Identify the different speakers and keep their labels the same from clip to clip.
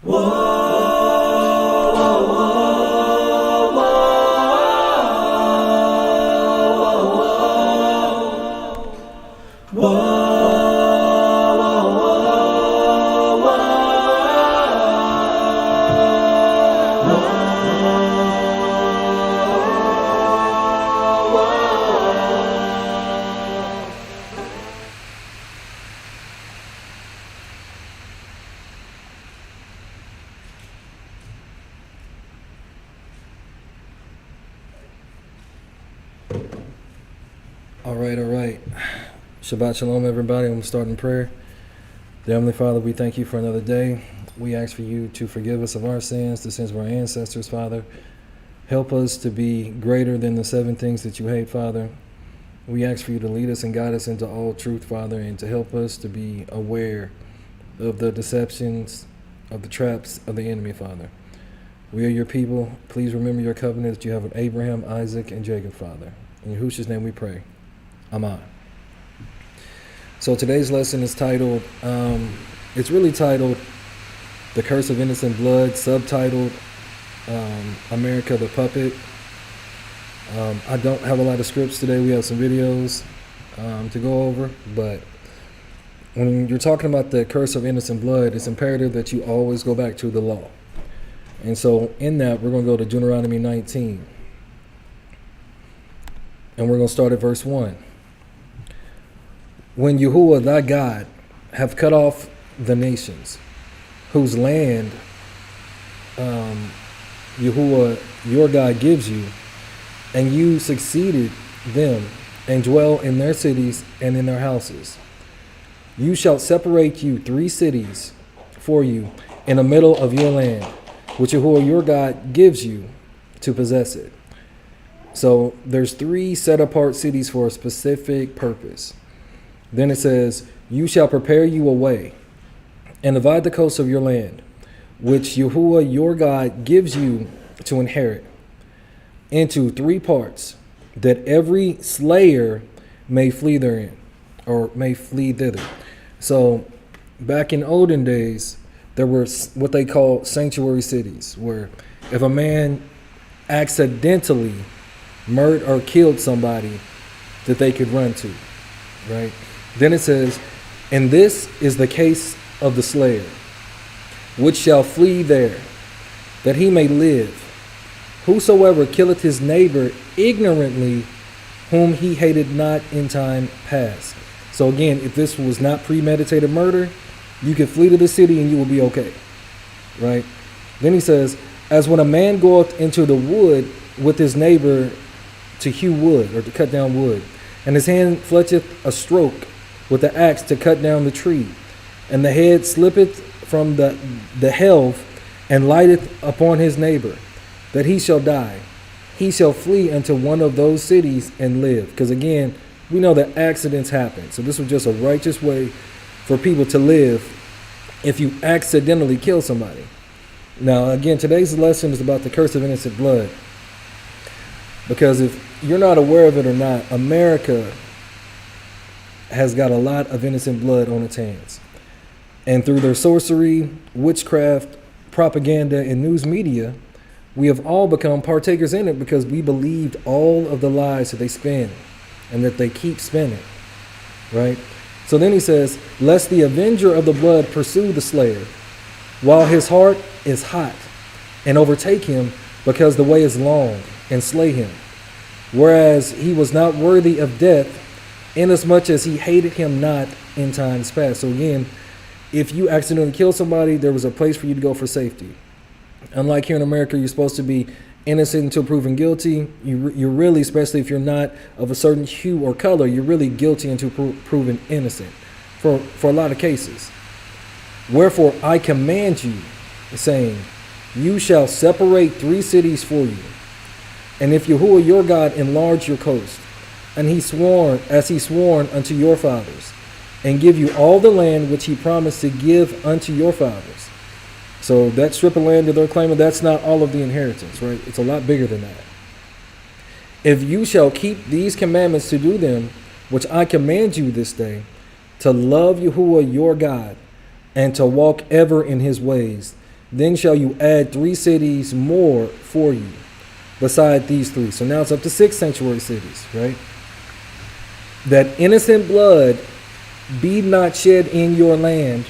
Speaker 1: All right. Shabbat shalom, everybody. I'm starting prayer. Dear Heavenly Father, we thank you for another day. We ask for you to forgive us of our sins, the sins of our ancestors, Father. Help us to be greater than the 7 things that you hate, Father. We ask for you to lead us and guide us into all truth, Father, and to help us to be aware of the deceptions, of the traps of the enemy, Father. We are your people. Please remember your covenant that you have with Abraham, Isaac, and Jacob, Father. In Yahushua's name we pray. Amen. So today's lesson is titled, it's really titled, The Curse of Innocent Blood, subtitled, America the Puppet. I don't have a lot of scripts today. We have some videos to go over, but when you're talking about the curse of innocent blood, it's imperative that you always go back to the law. And so in that, we're going to go to Deuteronomy 19. And we're going to start at verse 1. When Yahuwah thy God have cut off the nations, whose land Yahuwah your God gives you, and you succeeded them, and dwell in their cities and in their houses, you shall separate you 3 cities for you in the middle of your land, which Yahuwah your God gives you to possess it. So there's 3 set apart cities for a specific purpose. Then it says, you shall prepare you a way and divide the coast of your land, which Yahuwah your God gives you to inherit, into 3 parts, that every slayer may flee therein, or may flee thither. So back in olden days, there were what they call sanctuary cities, where if a man accidentally murdered or killed somebody, that they could run to, right? Then it says, and this is the case of the slayer, which shall flee there, that he may live. Whosoever killeth his neighbor ignorantly, whom he hated not in time past. So again, if this was not premeditated murder, you could flee to the city and you will be okay, right? Then he says, as when a man goeth into the wood with his neighbor to hew wood, or to cut down wood, and his hand fletcheth a stroke with the axe to cut down the tree, and the head slippeth from the helve, and lighteth upon his neighbor, that he shall die. He shall flee unto one of those cities and live. Because again, we know that accidents happen. So this was just a righteous way for people to live if you accidentally kill somebody. Now, again, today's lesson is about the curse of innocent blood. Because if you're not aware of it or not, America has got a lot of innocent blood on its hands. And through their sorcery, witchcraft, propaganda, and news media, we have all become partakers in it because we believed all of the lies that they spin and that they keep spinning, right? So then he says, lest the avenger of the blood pursue the slayer, while his heart is hot, and overtake him, because the way is long, and slay him, whereas he was not worthy of death, inasmuch as he hated him not in times past. So again, if you accidentally kill somebody, there was a place for you to go for safety. Unlike here in America, you're supposed to be innocent until proven guilty. You're really, especially if you're not of a certain hue or color, you're really guilty until proven innocent for a lot of cases. Wherefore I command you, saying, you shall separate 3 cities for you. And if Yahuwah your God enlarge your coast, and he sworn, as he sworn unto your fathers, and give you all the land which he promised to give unto your fathers. So that strip of land that they're claiming, that's not all of the inheritance, right? It's a lot bigger than that. If you shall keep these commandments to do them, which I command you this day, to love Yahuwah your God, and to walk ever in his ways, then shall you add 3 cities more for you, beside these 3. So now it's up to 6 sanctuary cities, right? That innocent blood be not shed in your land,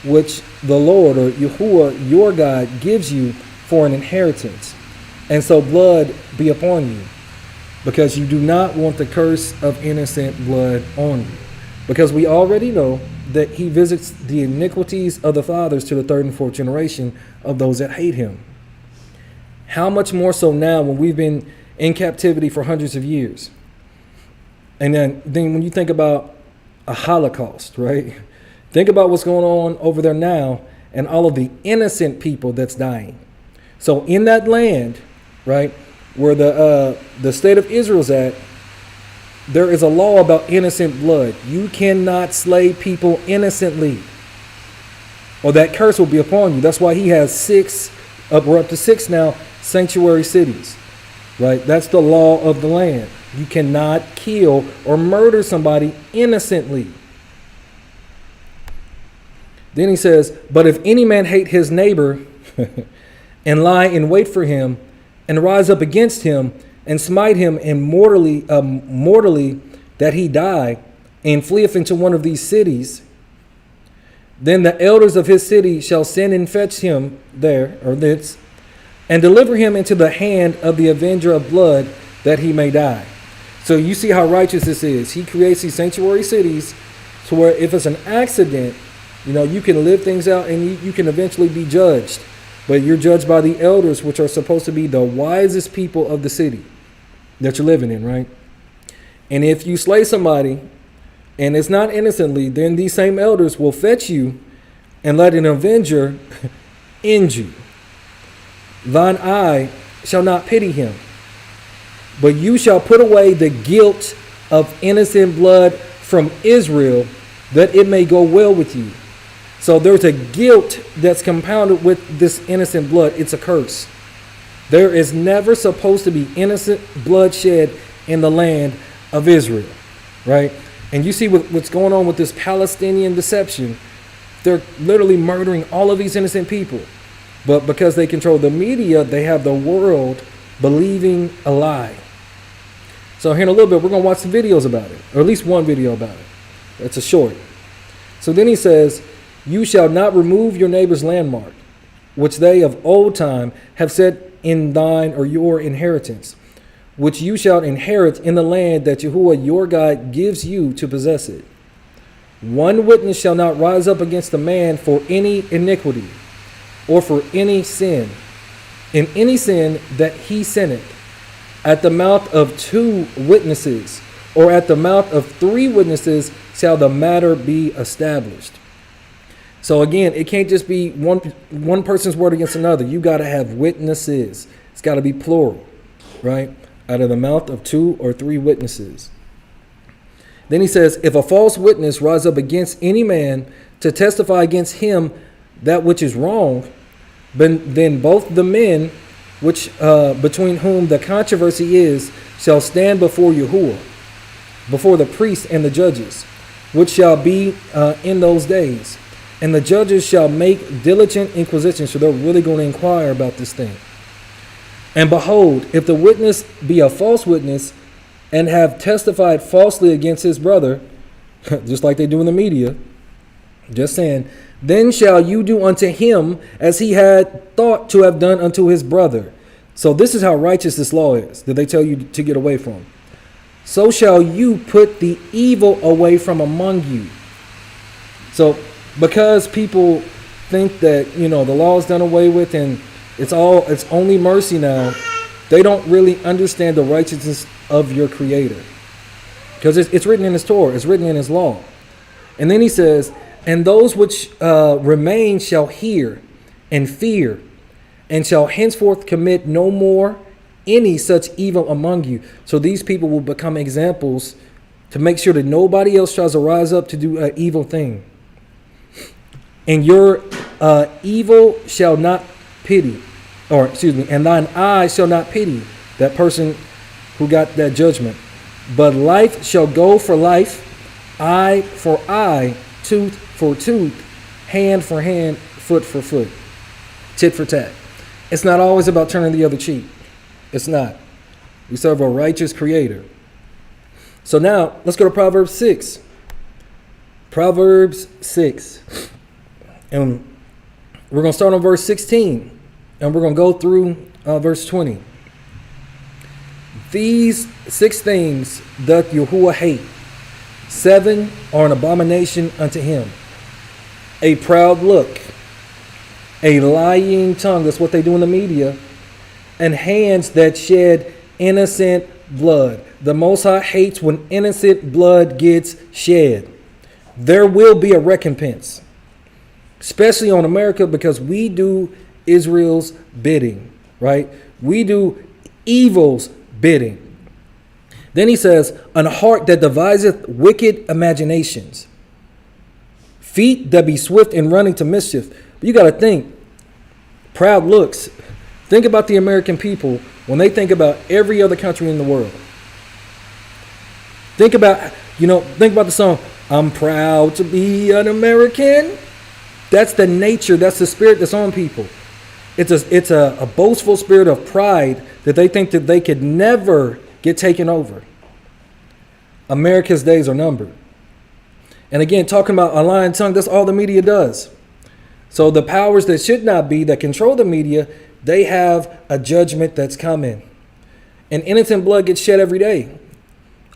Speaker 1: which the Lord, or Yahuwah, your God, gives you for an inheritance. And so blood be upon you, because you do not want the curse of innocent blood on you. Because we already know that he visits the iniquities of the fathers to the 3rd and 4th generation of those that hate him. How much more so now when we've been in captivity for hundreds of years? And then when you think about a Holocaust, right? Think about what's going on over there now and all of the innocent people that's dying. So in that land, right, where the state of Israel's at, there is a law about innocent blood. You cannot slay people innocently, or that curse will be upon you. That's why he has 6, we're up to 6 now, sanctuary cities, right? That's the law of the land. You cannot kill or murder somebody innocently. Then he says, but if any man hate his neighbor and lie in wait for him and rise up against him and smite him and mortally that he die, and fleeth into one of these cities, then the elders of his city shall send and fetch him there, or thence, and deliver him into the hand of the avenger of blood, that he may die. So you see how righteous this is. He creates these sanctuary cities to where if it's an accident, you can live things out and you can eventually be judged. But you're judged by the elders, which are supposed to be the wisest people of the city that you're living in, right? And if you slay somebody and it's not innocently, then these same elders will fetch you and let an avenger end you. Thine eye shall not pity him, but you shall put away the guilt of innocent blood from Israel, that it may go well with you. So there's a guilt that's compounded with this innocent blood. It's a curse. There is never supposed to be innocent blood shed in the land of Israel, right? And you see what's going on with this Palestinian deception. They're literally murdering all of these innocent people. But because they control the media, they have the world believing a lie. So here in a little bit, we're going to watch some videos about it, or at least one video about it. It's a short. So then he says, you shall not remove your neighbor's landmark, which they of old time have set in thine or your inheritance, which you shall inherit in the land that Yahuwah your God gives you to possess it. One witness shall not rise up against a man for any iniquity, or for any sin, in any sin that he sinneth. At the mouth of 2 witnesses, or at the mouth of 3 witnesses, shall the matter be established. So again, it can't just be one person's word against another. You got to have witnesses. It's got to be plural, right? Out of the mouth of 2 or 3 witnesses. Then he says, if a false witness rise up against any man to testify against him that which is wrong, then both the men which between whom the controversy is shall stand before Yahuwah, before the priests and the judges, which shall be in those days. And the judges shall make diligent inquisition. So they're really going to inquire about this thing. And behold, if the witness be a false witness and have testified falsely against his brother, just like they do in the media, just saying, then shall you do unto him as he had thought to have done unto his brother. So this is how righteous this law is that they tell you to get away from. So shall you put the evil away from among you. So because people think that, the law is done away with and it's only mercy now, they don't really understand the righteousness of your Creator. Because it's written in his Torah, it's written in his law. And then he says, and those which remain shall hear and fear, and shall henceforth commit no more any such evil among you. So these people will become examples to make sure that nobody else tries to rise up to do an evil thing. And your evil shall not pity, and thine eye shall not pity that person who got that judgment. But life shall go for life, eye for eye, tooth for tooth, hand for hand, foot for foot. tit for tat. It's not always about turning the other cheek. It's not. We serve a righteous creator. So now let's go to Proverbs 6. Proverbs 6. And we're going to start on verse 16. And we're going to go through verse 20. These 6 things doth Yahuwah hate. 7 are an abomination unto him. A proud look. A lying tongue. That's what they do in the media. And hands that shed innocent blood. The Most High hates when innocent blood gets shed. There will be a recompense. Especially on America, because we do Israel's bidding, right? We do evil's bidding. Then he says, an heart that deviseth wicked imaginations. Feet that be swift in running to mischief. But you got to think, proud looks. Think about the American people when they think about every other country in the world. Think about the song, I'm proud to be an American. That's the nature, that's the spirit that's on people. It's a boastful spirit of pride that they think that they could never get taken over. America's days are numbered. And again, talking about a lying tongue, that's all the media does. So the powers that should not be, that control the media, they have a judgment that's coming. And innocent blood gets shed every day.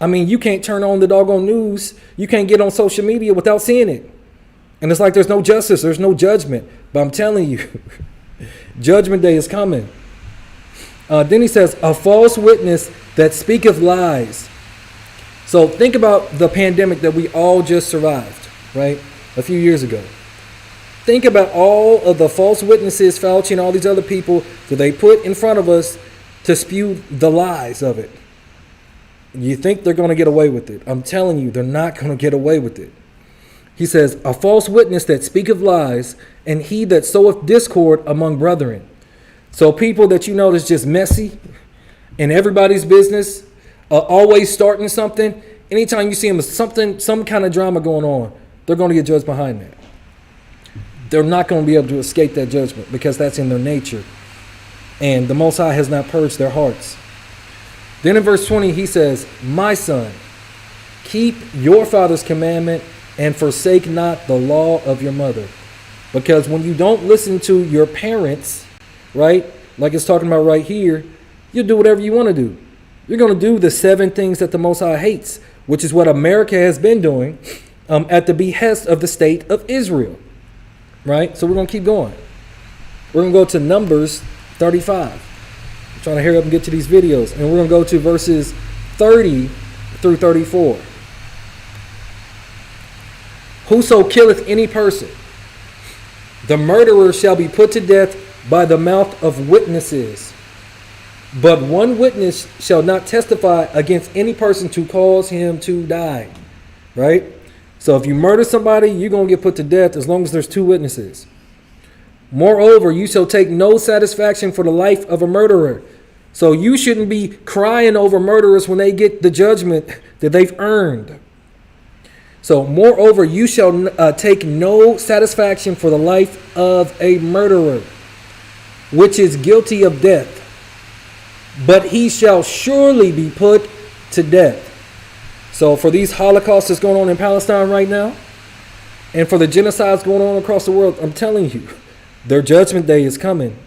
Speaker 1: I mean, you can't turn on the doggone news. You can't get on social media without seeing it. And it's like there's no justice, there's no judgment. But I'm telling you, judgment day is coming. Then he says, a false witness that speaketh lies. So think about the pandemic that we all just survived, right? A few years ago. Think about all of the false witnesses, Fauci and all these other people that they put in front of us to spew the lies of it. You think they're going to get away with it. I'm telling you, they're not going to get away with it. He says, a false witness that speaketh lies, and he that soweth discord among brethren. So people that you know that's just messy in everybody's business, always starting something. Anytime you see them with some kind of drama going on, they're going to get judged behind that. They're not going to be able to escape that judgment because that's in their nature. And the Most High has not purged their hearts. Then in verse 20, he says, my son, keep your father's commandment and forsake not the law of your mother. Because when you don't listen to your parents, right, like it's talking about right here, you'll do whatever you want to do. You're going to do the 7 things that the Most High hates, which is what America has been doing at the behest of the state of Israel. Right? So we're going to keep going. We're going to go to Numbers 35. I'm trying to hurry up and get to these videos. And we're going to go to verses 30 through 34. Whoso killeth any person, the murderer shall be put to death by the mouth of witnesses. But one witness shall not testify against any person to cause him to die. Right? So if you murder somebody, you're going to get put to death as long as there's 2 witnesses. Moreover, you shall take no satisfaction for the life of a murderer. So you shouldn't be crying over murderers when they get the judgment that they've earned. So moreover, you shall take no satisfaction for the life of a murderer, which is guilty of death. But he shall surely be put to death. So for these holocausts that's going on in Palestine right now, and for the genocides going on across the world, I'm telling you, their judgment day is coming.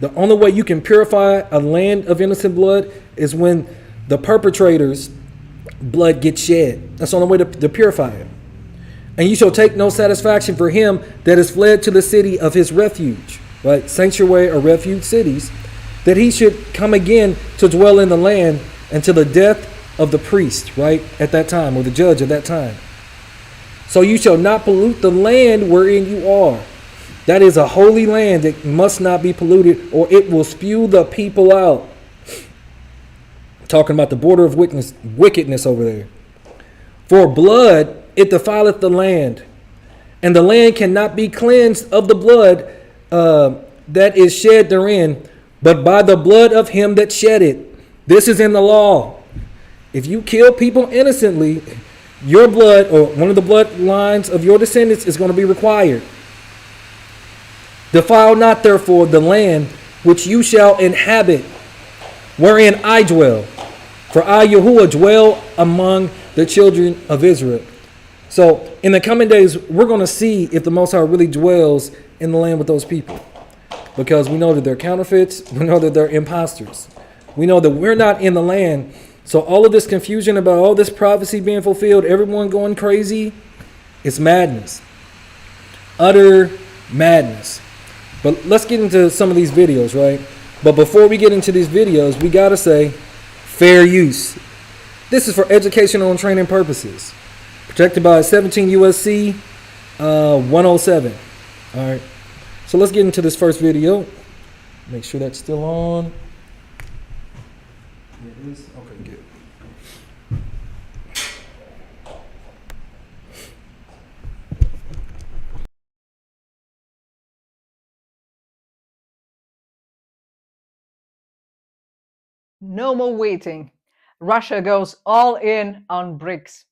Speaker 1: The only way you can purify a land of innocent blood is when the perpetrators' blood gets shed. That's the only way to purify it. And you shall take no satisfaction for him that is fled to the city of his refuge, right? Sanctuary or refuge cities, that he should come again to dwell in the land until the death of the priest, right, at that time, or the judge at that time. So you shall not pollute the land wherein you are. That is a holy land that must not be polluted, or it will spew the people out. Talking about the border of wickedness over there. For blood, it defileth the land, and the land cannot be cleansed of the blood that is shed therein, but by the blood of him that shed it. This is in the law. If you kill people innocently, your blood or one of the bloodlines of your descendants is going to be required. Defile not therefore the land which you shall inhabit, wherein I dwell. For I, Yahuwah, dwell among the children of Israel. So in the coming days, we're going to see if the Most High really dwells in the land with those people. Because we know that they're counterfeits. We know that they're imposters. We know that we're not in the land. So all of this confusion about all this prophecy being fulfilled, everyone going crazy, it's madness. Utter madness. But let's get into some of these videos, right? But before we get into these videos, we got to say fair use. This is for educational and training purposes. Protected by 17 USC 107. All right. So let's get into this first video. Make sure that's still on. It is. Okay, good.
Speaker 2: No more waiting. Russia goes all in on BRICS.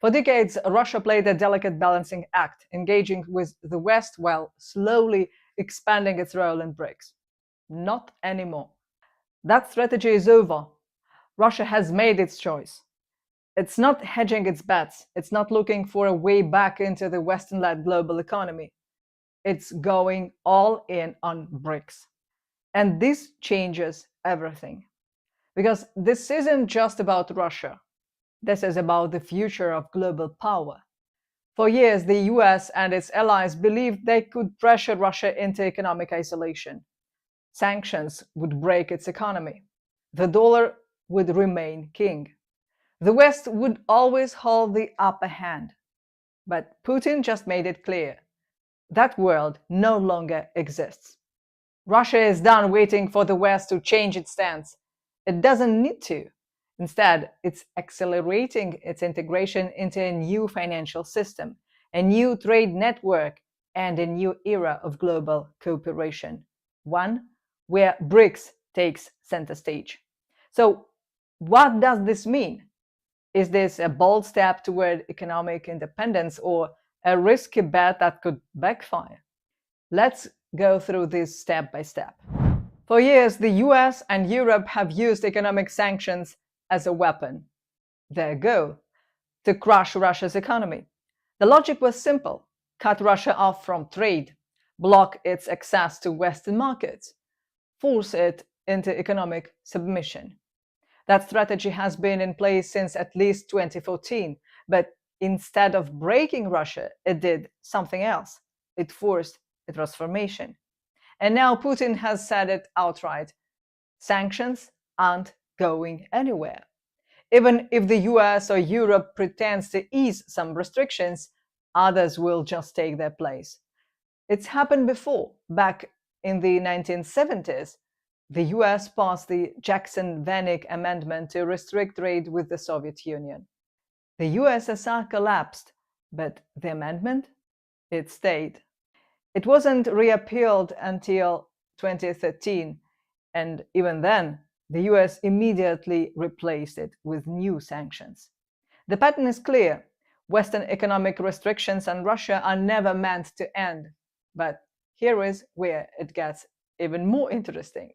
Speaker 2: For decades, Russia played a delicate balancing act, engaging with the West while slowly expanding its role in BRICS. Not anymore. That strategy is over. Russia has made its choice. It's not hedging its bets. It's not looking for a way back into the Western-led global economy. It's going all in on BRICS. And this changes everything. Because this isn't just about Russia. This is about the future of global power. For years, the US and its allies believed they could pressure Russia into economic isolation. Sanctions would break its economy. The dollar would remain king. The West would always hold the upper hand. But Putin just made it clear that world no longer exists. Russia is done waiting for the West to change its stance. It doesn't need to. Instead, it's accelerating its integration into a new financial system, a new trade network, and a new era of global cooperation, one where BRICS takes center stage. So, what does this mean? Is this a bold step toward economic independence or a risky bet that could backfire? Let's go through this step by step. For years, the US and Europe have used economic sanctions as a weapon. Their goal: to crush Russia's economy. The logic was simple: cut Russia off from trade, block its access to Western markets, force it into economic submission. That strategy has been in place since at least 2014, but instead of breaking Russia, it did something else. It forced a transformation. And now Putin has said it outright: sanctions aren't going anywhere. Even if the US or Europe pretends to ease some restrictions, others will just take their place. It's happened before. Back in the 1970s, the US passed the Jackson-Vanik Amendment to restrict trade with the Soviet Union. The USSR collapsed, but the amendment, it stayed. It wasn't reappealed until 2013, and even then, the US immediately replaced it with new sanctions. The pattern is clear. Western economic restrictions on Russia are never meant to end. But here is where it gets even more interesting.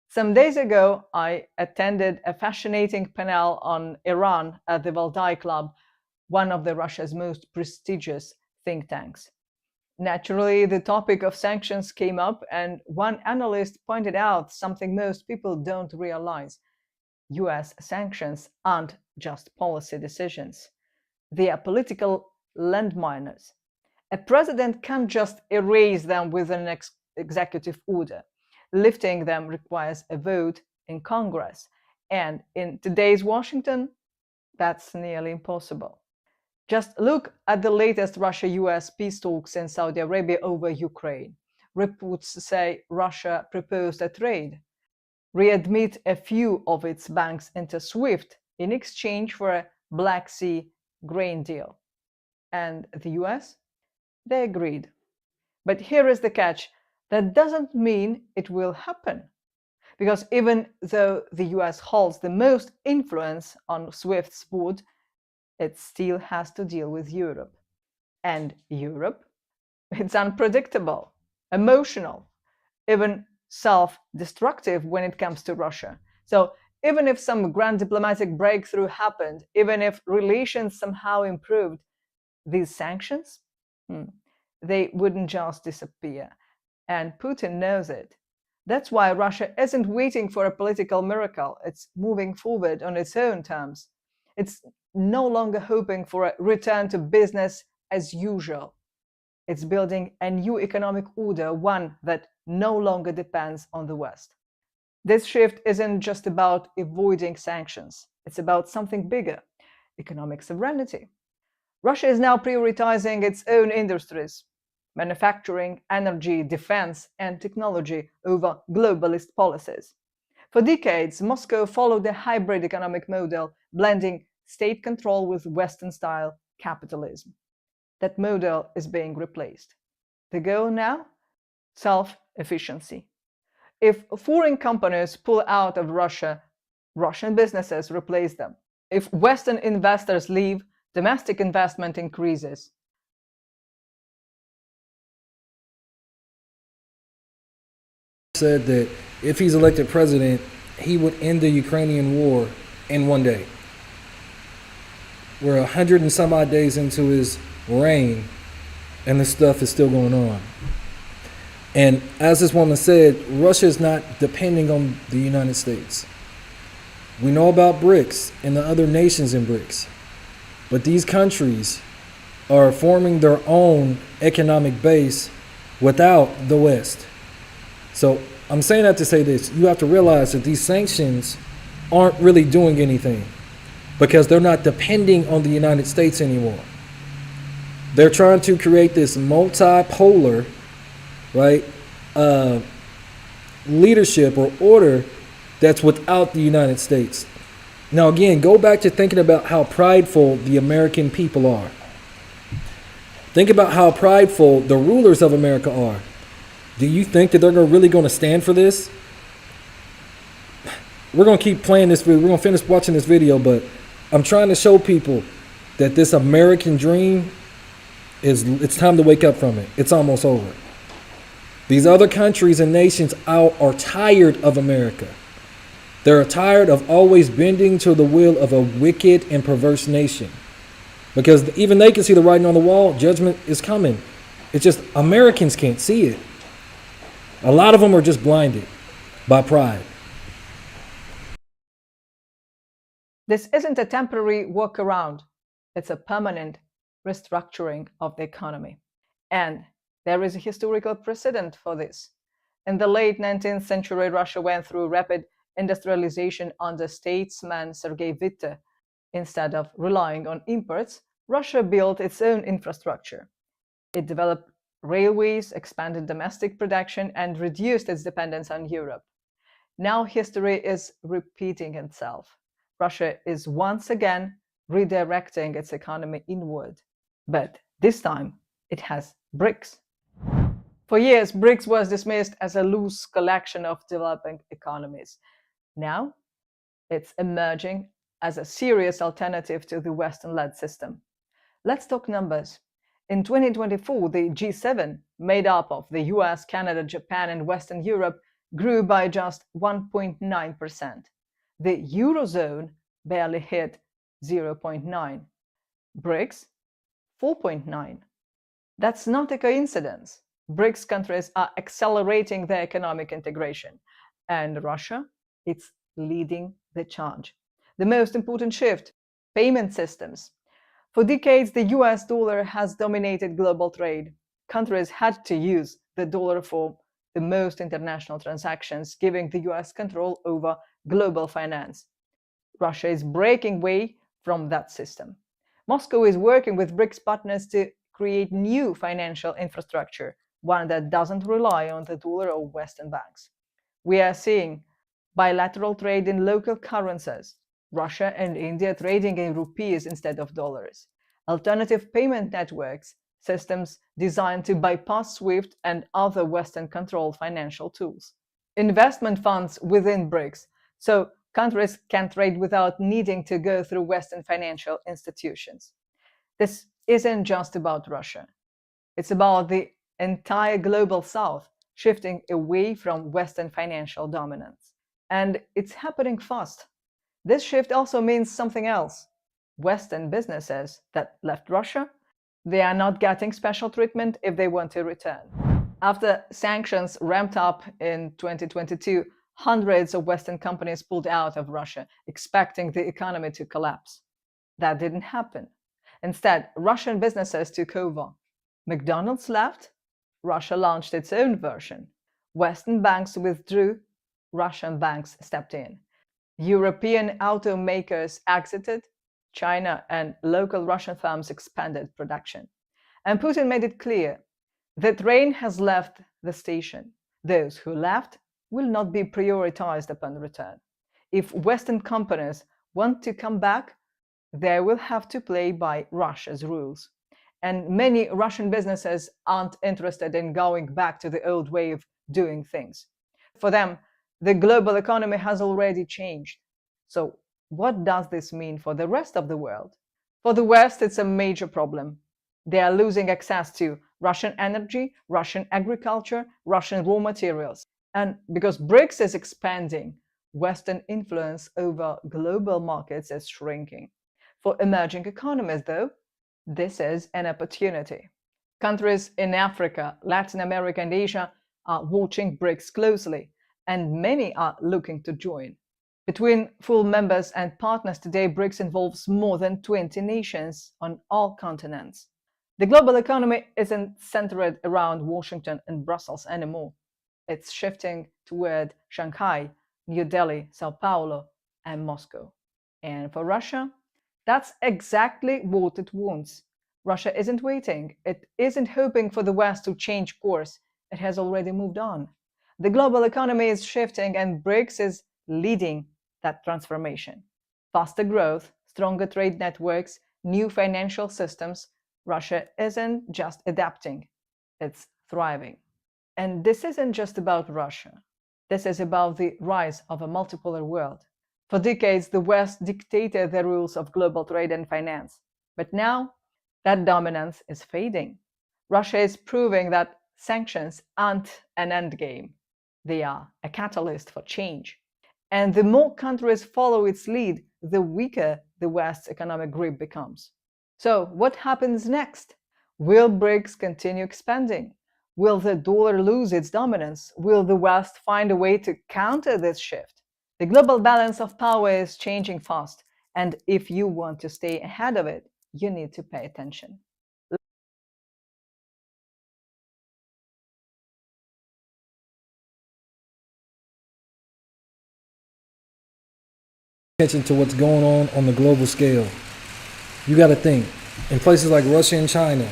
Speaker 2: Some days ago, I attended a fascinating panel on Iran at the Valdai Club, one of Russia's most prestigious think tanks. Naturally, the topic of sanctions came up, and one analyst pointed out something most people don't realize. US sanctions aren't just policy decisions, they are political landmines. A president can't just erase them with an executive order. Lifting them requires a vote in Congress, and in today's Washington, that's nearly impossible. Just look at the latest Russia-US peace talks in Saudi Arabia over Ukraine. Reports say Russia proposed a trade, readmit a few of its banks into SWIFT in exchange for a Black Sea grain deal. And the US? They agreed. But here is the catch: that doesn't mean it will happen. Because even though the US holds the most influence on SWIFT's board, it still has to deal with Europe. And Europe? It's unpredictable. emotional, even self-destructive when it comes to Russia. So even if some grand diplomatic breakthrough happened, even if relations somehow improved, these sanctions, they wouldn't just disappear. And Putin knows it. That's why Russia isn't waiting for a political miracle. It's moving forward on its own terms. It's no longer hoping for a return to business as usual. It's building a new economic order, one that no longer depends on the West. This shift isn't just about avoiding sanctions, it's about something bigger: economic sovereignty. Russia is now prioritizing its own industries, manufacturing, energy, defense, and technology over globalist policies. For decades, Moscow followed a hybrid economic model, blending state control with Western style capitalism. That model is being replaced. The goal now? Self-efficiency. If foreign companies pull out of Russia, Russian businesses replace them. If Western investors leave, domestic investment increases.
Speaker 1: Said that if he's elected president, he would end the Ukrainian war in one day. We're 100 and some odd days into his reign, and this stuff is still going on. And as this woman said, Russia is not depending on the United States. We know about BRICS and the other nations in BRICS, but these countries are forming their own economic base without the West. So I'm saying that to say this: you have to realize that these sanctions aren't really doing anything because they're not depending on the United States anymore. They're trying to create this multipolar, right, leadership or order that's without the United States. Now, again, go back to thinking about how prideful the American people are. Think about how prideful the rulers of America are. Do you think that they're really going to stand for this? We're going to keep playing this video. We're going to finish watching this video, but I'm trying to show people that this American dream it's time to wake up from it. It's almost over. These other countries and nations are tired of America. They're tired of always bending to the will of a wicked and perverse nation. Because even they can see the writing on the wall. Judgment is coming. It's just Americans can't see it. A lot of them are just blinded by pride.
Speaker 2: This isn't a temporary workaround. It's a permanent restructuring of the economy. And there is a historical precedent for this. In the late 19th century, Russia went through rapid industrialization under statesman Sergei Witte. Instead of relying on imports, Russia built its own infrastructure. It developed railways, expanded domestic production, and reduced its dependence on Europe. Now history is repeating itself. Russia is once again redirecting its economy inward. But this time, it has BRICS. For years, BRICS was dismissed as a loose collection of developing economies. Now, it's emerging as a serious alternative to the Western-led system. Let's talk numbers. In 2024, the G7, made up of the US, Canada, Japan, and Western Europe, grew by just 1.9%. The Eurozone barely hit 0.9. BRICS, 4.9. That's not a coincidence. BRICS countries are accelerating their economic integration, and Russia, it's leading the charge. The most important shift: payment systems. For decades, the US dollar has dominated global trade. Countries had to use the dollar for the most international transactions, giving the US control over global finance. Russia is breaking away from that system. Moscow is working with BRICS partners to create new financial infrastructure, one that doesn't rely on the dollar or Western banks. We are seeing bilateral trade in local currencies, Russia and India trading in rupees instead of dollars, alternative payment networks, systems designed to bypass SWIFT and other Western-controlled financial tools, investment funds within BRICS, so countries can trade without needing to go through Western financial institutions. This isn't just about Russia. It's about the entire global south shifting away from Western financial dominance. And it's happening fast. This shift also means something else. Western businesses that left Russia, they are not getting special treatment if they want to return. After sanctions ramped up in 2022, hundreds of Western companies pulled out of Russia, expecting the economy to collapse. That didn't happen. Instead, Russian businesses took over. McDonald's left, Russia launched its own version. Western banks withdrew, Russian banks stepped in. European automakers exited, China and local Russian firms expanded production. And Putin made it clear: the train has left the station. Those who left will not be prioritized upon return. If Western companies want to come back, they will have to play by Russia's rules. And many Russian businesses aren't interested in going back to the old way of doing things. For them, the global economy has already changed. So, what does this mean for the rest of the world? For the West, it's a major problem. They are losing access to Russian energy, Russian agriculture, Russian raw materials. And because BRICS is expanding, Western influence over global markets is shrinking. For emerging economies, though, this is an opportunity. Countries in Africa, Latin America, and Asia are watching BRICS closely, and many are looking to join. Between full members and partners today, BRICS involves more than 20 nations on all continents. The global economy isn't centered around Washington and Brussels anymore. It's shifting toward Shanghai, New Delhi, Sao Paulo, and Moscow. And for Russia, that's exactly what it wants. Russia isn't waiting. It isn't hoping for the West to change course. It has already moved on. The global economy is shifting, and BRICS is leading that transformation. Faster growth, stronger trade networks, new financial systems. Russia isn't just adapting, it's thriving. And this isn't just about Russia. This is about the rise of a multipolar world. For decades, the West dictated the rules of global trade and finance. But now, that dominance is fading. Russia is proving that sanctions aren't an endgame. They are a catalyst for change. And the more countries follow its lead, the weaker the West's economic grip becomes. So, what happens next? Will BRICS continue expanding? Will the dollar lose its dominance? Will the West find a way to counter this shift? The global balance of power is changing fast, and if you want to stay ahead of it, you need to pay attention.
Speaker 1: Attention to what's going on the global scale. You got to think, in places like Russia and China,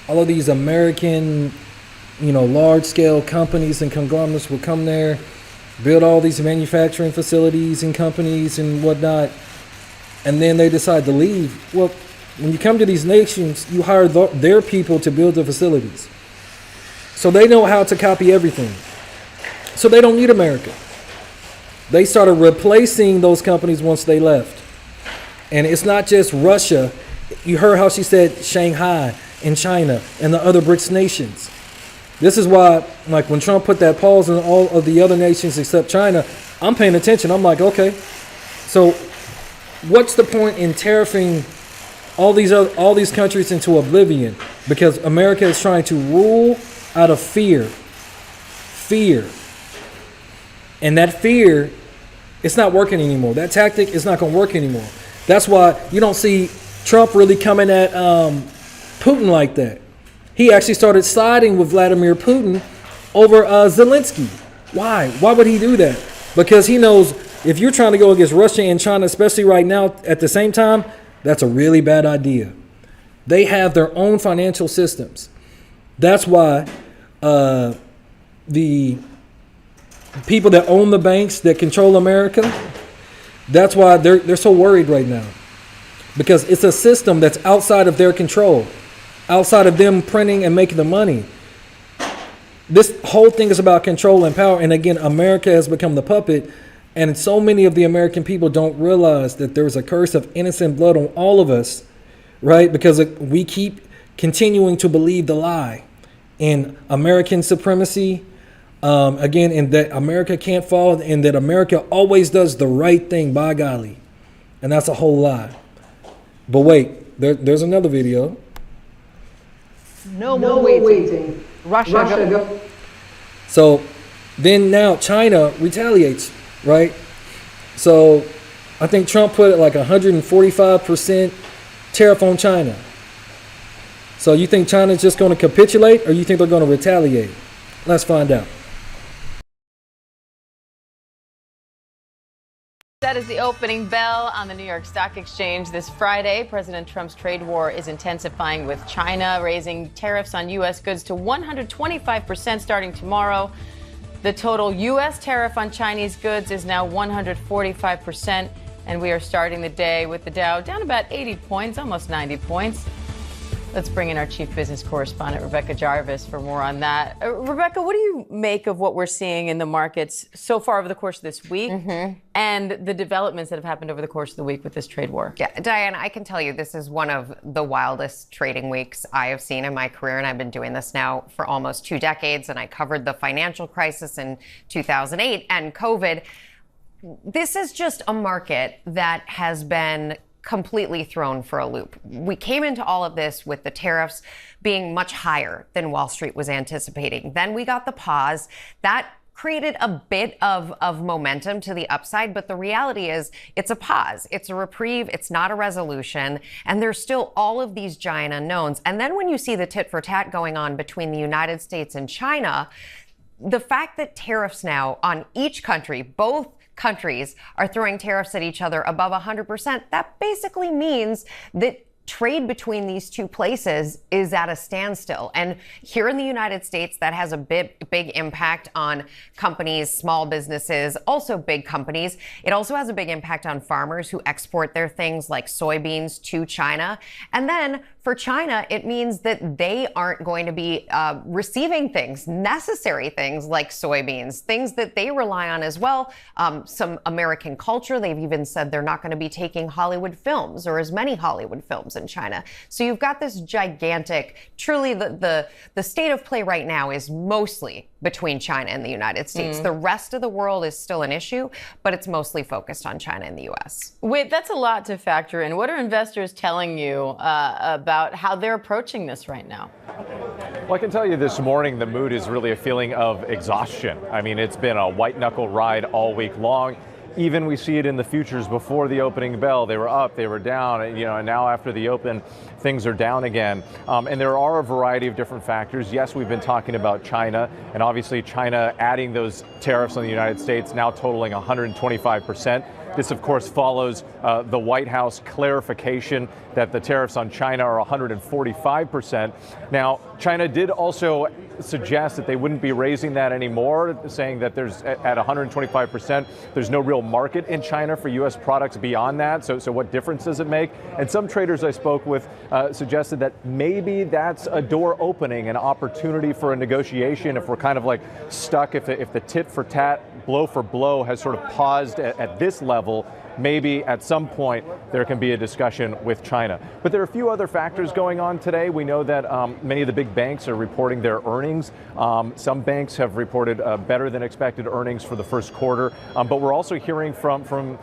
Speaker 1: all of these American, large-scale companies and conglomerates will come there, build all these manufacturing facilities and companies and whatnot, and then they decide to leave. Well, when you come to these nations, you hire their people to build the facilities. So they know how to copy everything. So they don't need America. They started replacing those companies once they left. And it's not just Russia. You heard how she said Shanghai and China and the other BRICS nations. This is why, like when Trump put that pause on all of the other nations except China, I'm paying attention. I'm like, okay, so what's the point in tariffing all these countries into oblivion? Because America is trying to rule out of fear. And that fear, it's not working anymore. That tactic is not going to work anymore. That's why you don't see Trump really coming at Putin like that. He actually started siding with Vladimir Putin over Zelensky. Why? Why would he do that? Because he knows if you're trying to go against Russia and China, especially right now at the same time, that's a really bad idea. They have their own financial systems. That's why the people that own the banks that control America, that's why they're so worried right now. Because it's a system that's outside of their control, outside of them printing and making the money. This whole thing is about control and power. And again, America has become the puppet. And so many of the American people don't realize that there's a curse of innocent blood on all of us, right? Because we keep continuing to believe the lie. in American supremacy, again, and that America can't fall, and that America always does the right thing, by golly. And that's a whole lie. But wait, there's another video.
Speaker 2: No more waiting. Russia go.
Speaker 1: So then now China retaliates, right? So I think Trump put like 145% tariff on China. So you think China's just going to capitulate, or you think they're going to retaliate? Let's find out.
Speaker 3: That is the opening bell on the New York Stock Exchange this Friday. President Trump's trade war is intensifying with China, raising tariffs on U.S. goods to 125% starting tomorrow. The total U.S. tariff on Chinese goods is now 145%, and we are starting the day with the Dow down about 80 points, almost 90 points. Let's bring in our chief business correspondent, Rebecca Jarvis, for more on that. Rebecca, what do you make of what we're seeing in the markets so far over the course of this week and the developments that have happened over the course of the week with this trade war?
Speaker 4: Yeah, Diane, I can tell you this is one of the wildest trading weeks I have seen in my career, and I've been doing this now for almost 2 decades, and I covered the financial crisis in 2008 and COVID. This is just a market that has been completely thrown for a loop. We came into all of this with the tariffs being much higher than Wall Street was anticipating. Then we got the pause. That created a bit of momentum to the upside, but the reality is it's a pause. It's a reprieve. It's not a resolution. And there's still all of these giant unknowns. And then when you see the tit for tat going on between the United States and China, the fact that tariffs now on each country, both countries are throwing tariffs at each other above 100%, that basically means that trade between these two places is at a standstill. And here in the United States, that has a big impact on companies, small businesses, also big companies. It also has a big impact on farmers who export their things like soybeans to China. And then for China, it means that they aren't going to be receiving things, necessary things like soybeans, things that they rely on as well. Some American culture. They've even said they're not going to be taking Hollywood films or as many Hollywood films in China. So you've got this gigantic, truly the state of play right now is mostly between China and the United States. The rest of the world is still an issue, but it's mostly focused on China and the U.S.
Speaker 3: Wait, that's a lot to factor in. What are investors telling you about how they're approaching this right now?
Speaker 5: Well, I can tell you this morning, the mood is really a feeling of exhaustion. I mean, it's been a white knuckle ride all week long. Even we see it in the futures before the opening bell. They were up, they were down, and now after the open, things are down again. And there are a variety of different factors. Yes, we've been talking about China, and obviously China adding those tariffs on the United States, now totaling 125%. This, of course, follows the White House clarification that the tariffs on China are 145%. Now, China did also suggest that they wouldn't be raising that anymore, saying that there's at 125%, there's no real market in China for U.S. products beyond that. So what difference does it make? And some traders I spoke with suggested that maybe that's a door opening, an opportunity for a negotiation if we're kind of like stuck, if the tit for tat, blow for blow has sort of paused at this level. Maybe at some point there can be a discussion with China. But there are a few other factors going on today. We know that many of the big banks are reporting their earnings. Some banks have reported better than expected earnings for the first quarter. But we're also hearing from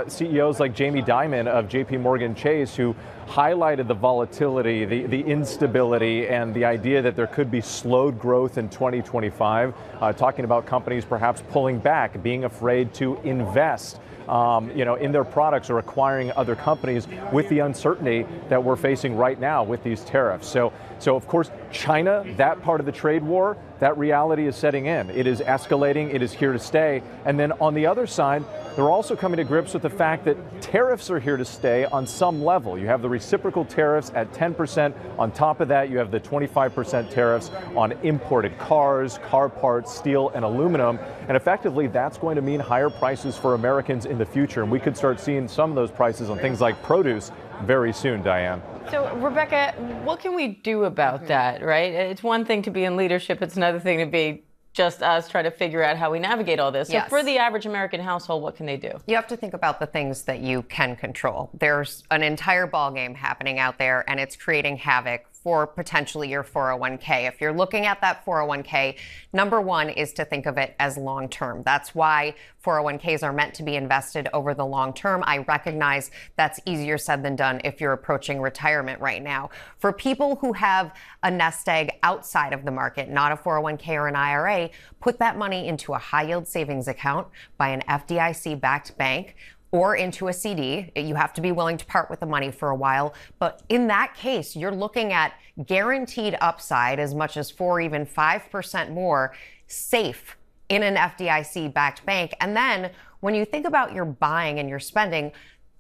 Speaker 5: CEOs like Jamie Dimon of JP Morgan Chase, who highlighted the volatility, the instability, and the idea that there could be slowed growth in 2025, talking about companies perhaps pulling back, being afraid to invest in their products or acquiring other companies with the uncertainty that we're facing right now with these tariffs. So of course, China, that part of the trade war, that reality is setting in. It is escalating. It is here to stay. And then on the other side, they're also coming to grips with the fact that tariffs are here to stay on some level. You have the reciprocal tariffs at 10%. On top of that, you have the 25% tariffs on imported cars, car parts, steel, and aluminum. And effectively, that's going to mean higher prices for Americans in the future. And we could start seeing some of those prices on things like produce very soon, Diane.
Speaker 3: So, Rebecca, what can we do about that, right? It's one thing to be in leadership. It's another thing to be just us trying to figure out how we navigate all this. So
Speaker 4: Yes.
Speaker 3: for the average American household, what can they do?
Speaker 4: You have to think about the things that you can control. There's an entire ballgame happening out there, and it's creating havoc for potentially your 401k. If you're looking at that 401k, number one is to think of it as long term. That's why 401ks are meant to be invested over the long term. I recognize that's easier said than done if you're approaching retirement right now. For people who have a nest egg outside of the market, not a 401k or an IRA, put that money into a high yield savings account by an FDIC backed bank or into a CD. You have to be willing to part with the money for a while. But in that case, you're looking at guaranteed upside as much as 4, even 5% more safe in an FDIC-backed bank. And then when you think about your buying and your spending,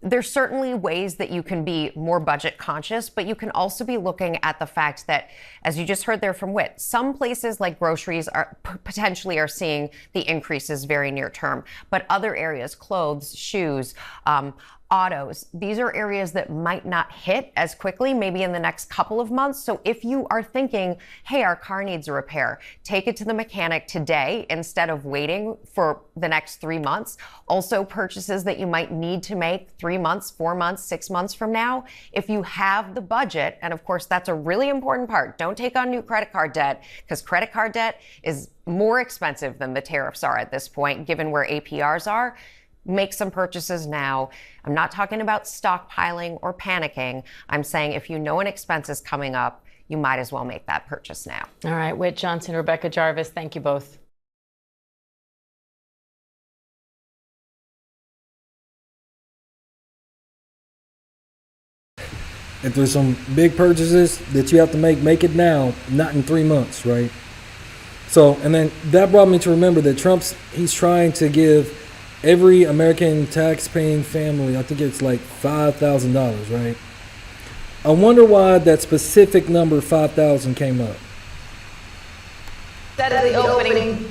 Speaker 4: there's certainly ways that you can be more budget conscious, but you can also be looking at the fact that, as you just heard there from Whit, some places like groceries are potentially are seeing the increases very near term, but other areas, clothes, shoes, autos, these are areas that might not hit as quickly, maybe in the next couple of months. So if you are thinking, hey, our car needs a repair, take it to the mechanic today instead of waiting for the next 3 months. Also, purchases that you might need to make 3 months, 4 months, 6 months from now, if you have the budget, and of course, that's a really important part. Don't take on new credit card debt, because credit card debt is more expensive than the tariffs are at this point, given where APRs are. Make some purchases now. I'm not talking about stockpiling or panicking. I'm saying if you know an expense is coming up, you might as well make that purchase now.
Speaker 3: All right, Whit Johnson, Rebecca Jarvis, thank you both.
Speaker 1: If there's some big purchases that you have to make it now, not in 3 months, right? So, and then that brought me to remember that he's trying to give every American tax-paying family, I think it's like $5,000, right? I wonder why that specific number, 5,000, came up.
Speaker 2: That is the opening.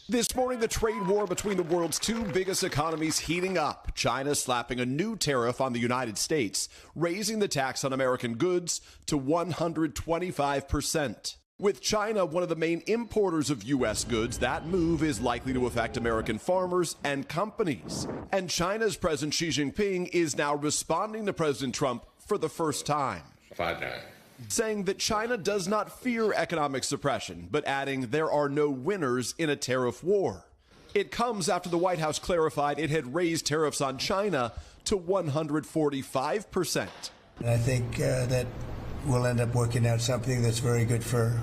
Speaker 6: This morning, the trade war between the world's two biggest economies heating up. China slapping a new tariff on the United States, raising the tax on American goods to 125%. With China one of the main importers of U.S. goods, that move is likely to affect American farmers and companies. And China's President Xi Jinping is now responding to President Trump for the first time, saying that China does not fear economic suppression, but adding there are no winners in a tariff war. It comes after the White House clarified it had raised tariffs on China to 145%.
Speaker 7: And I think that we'll end up working out something that's very good for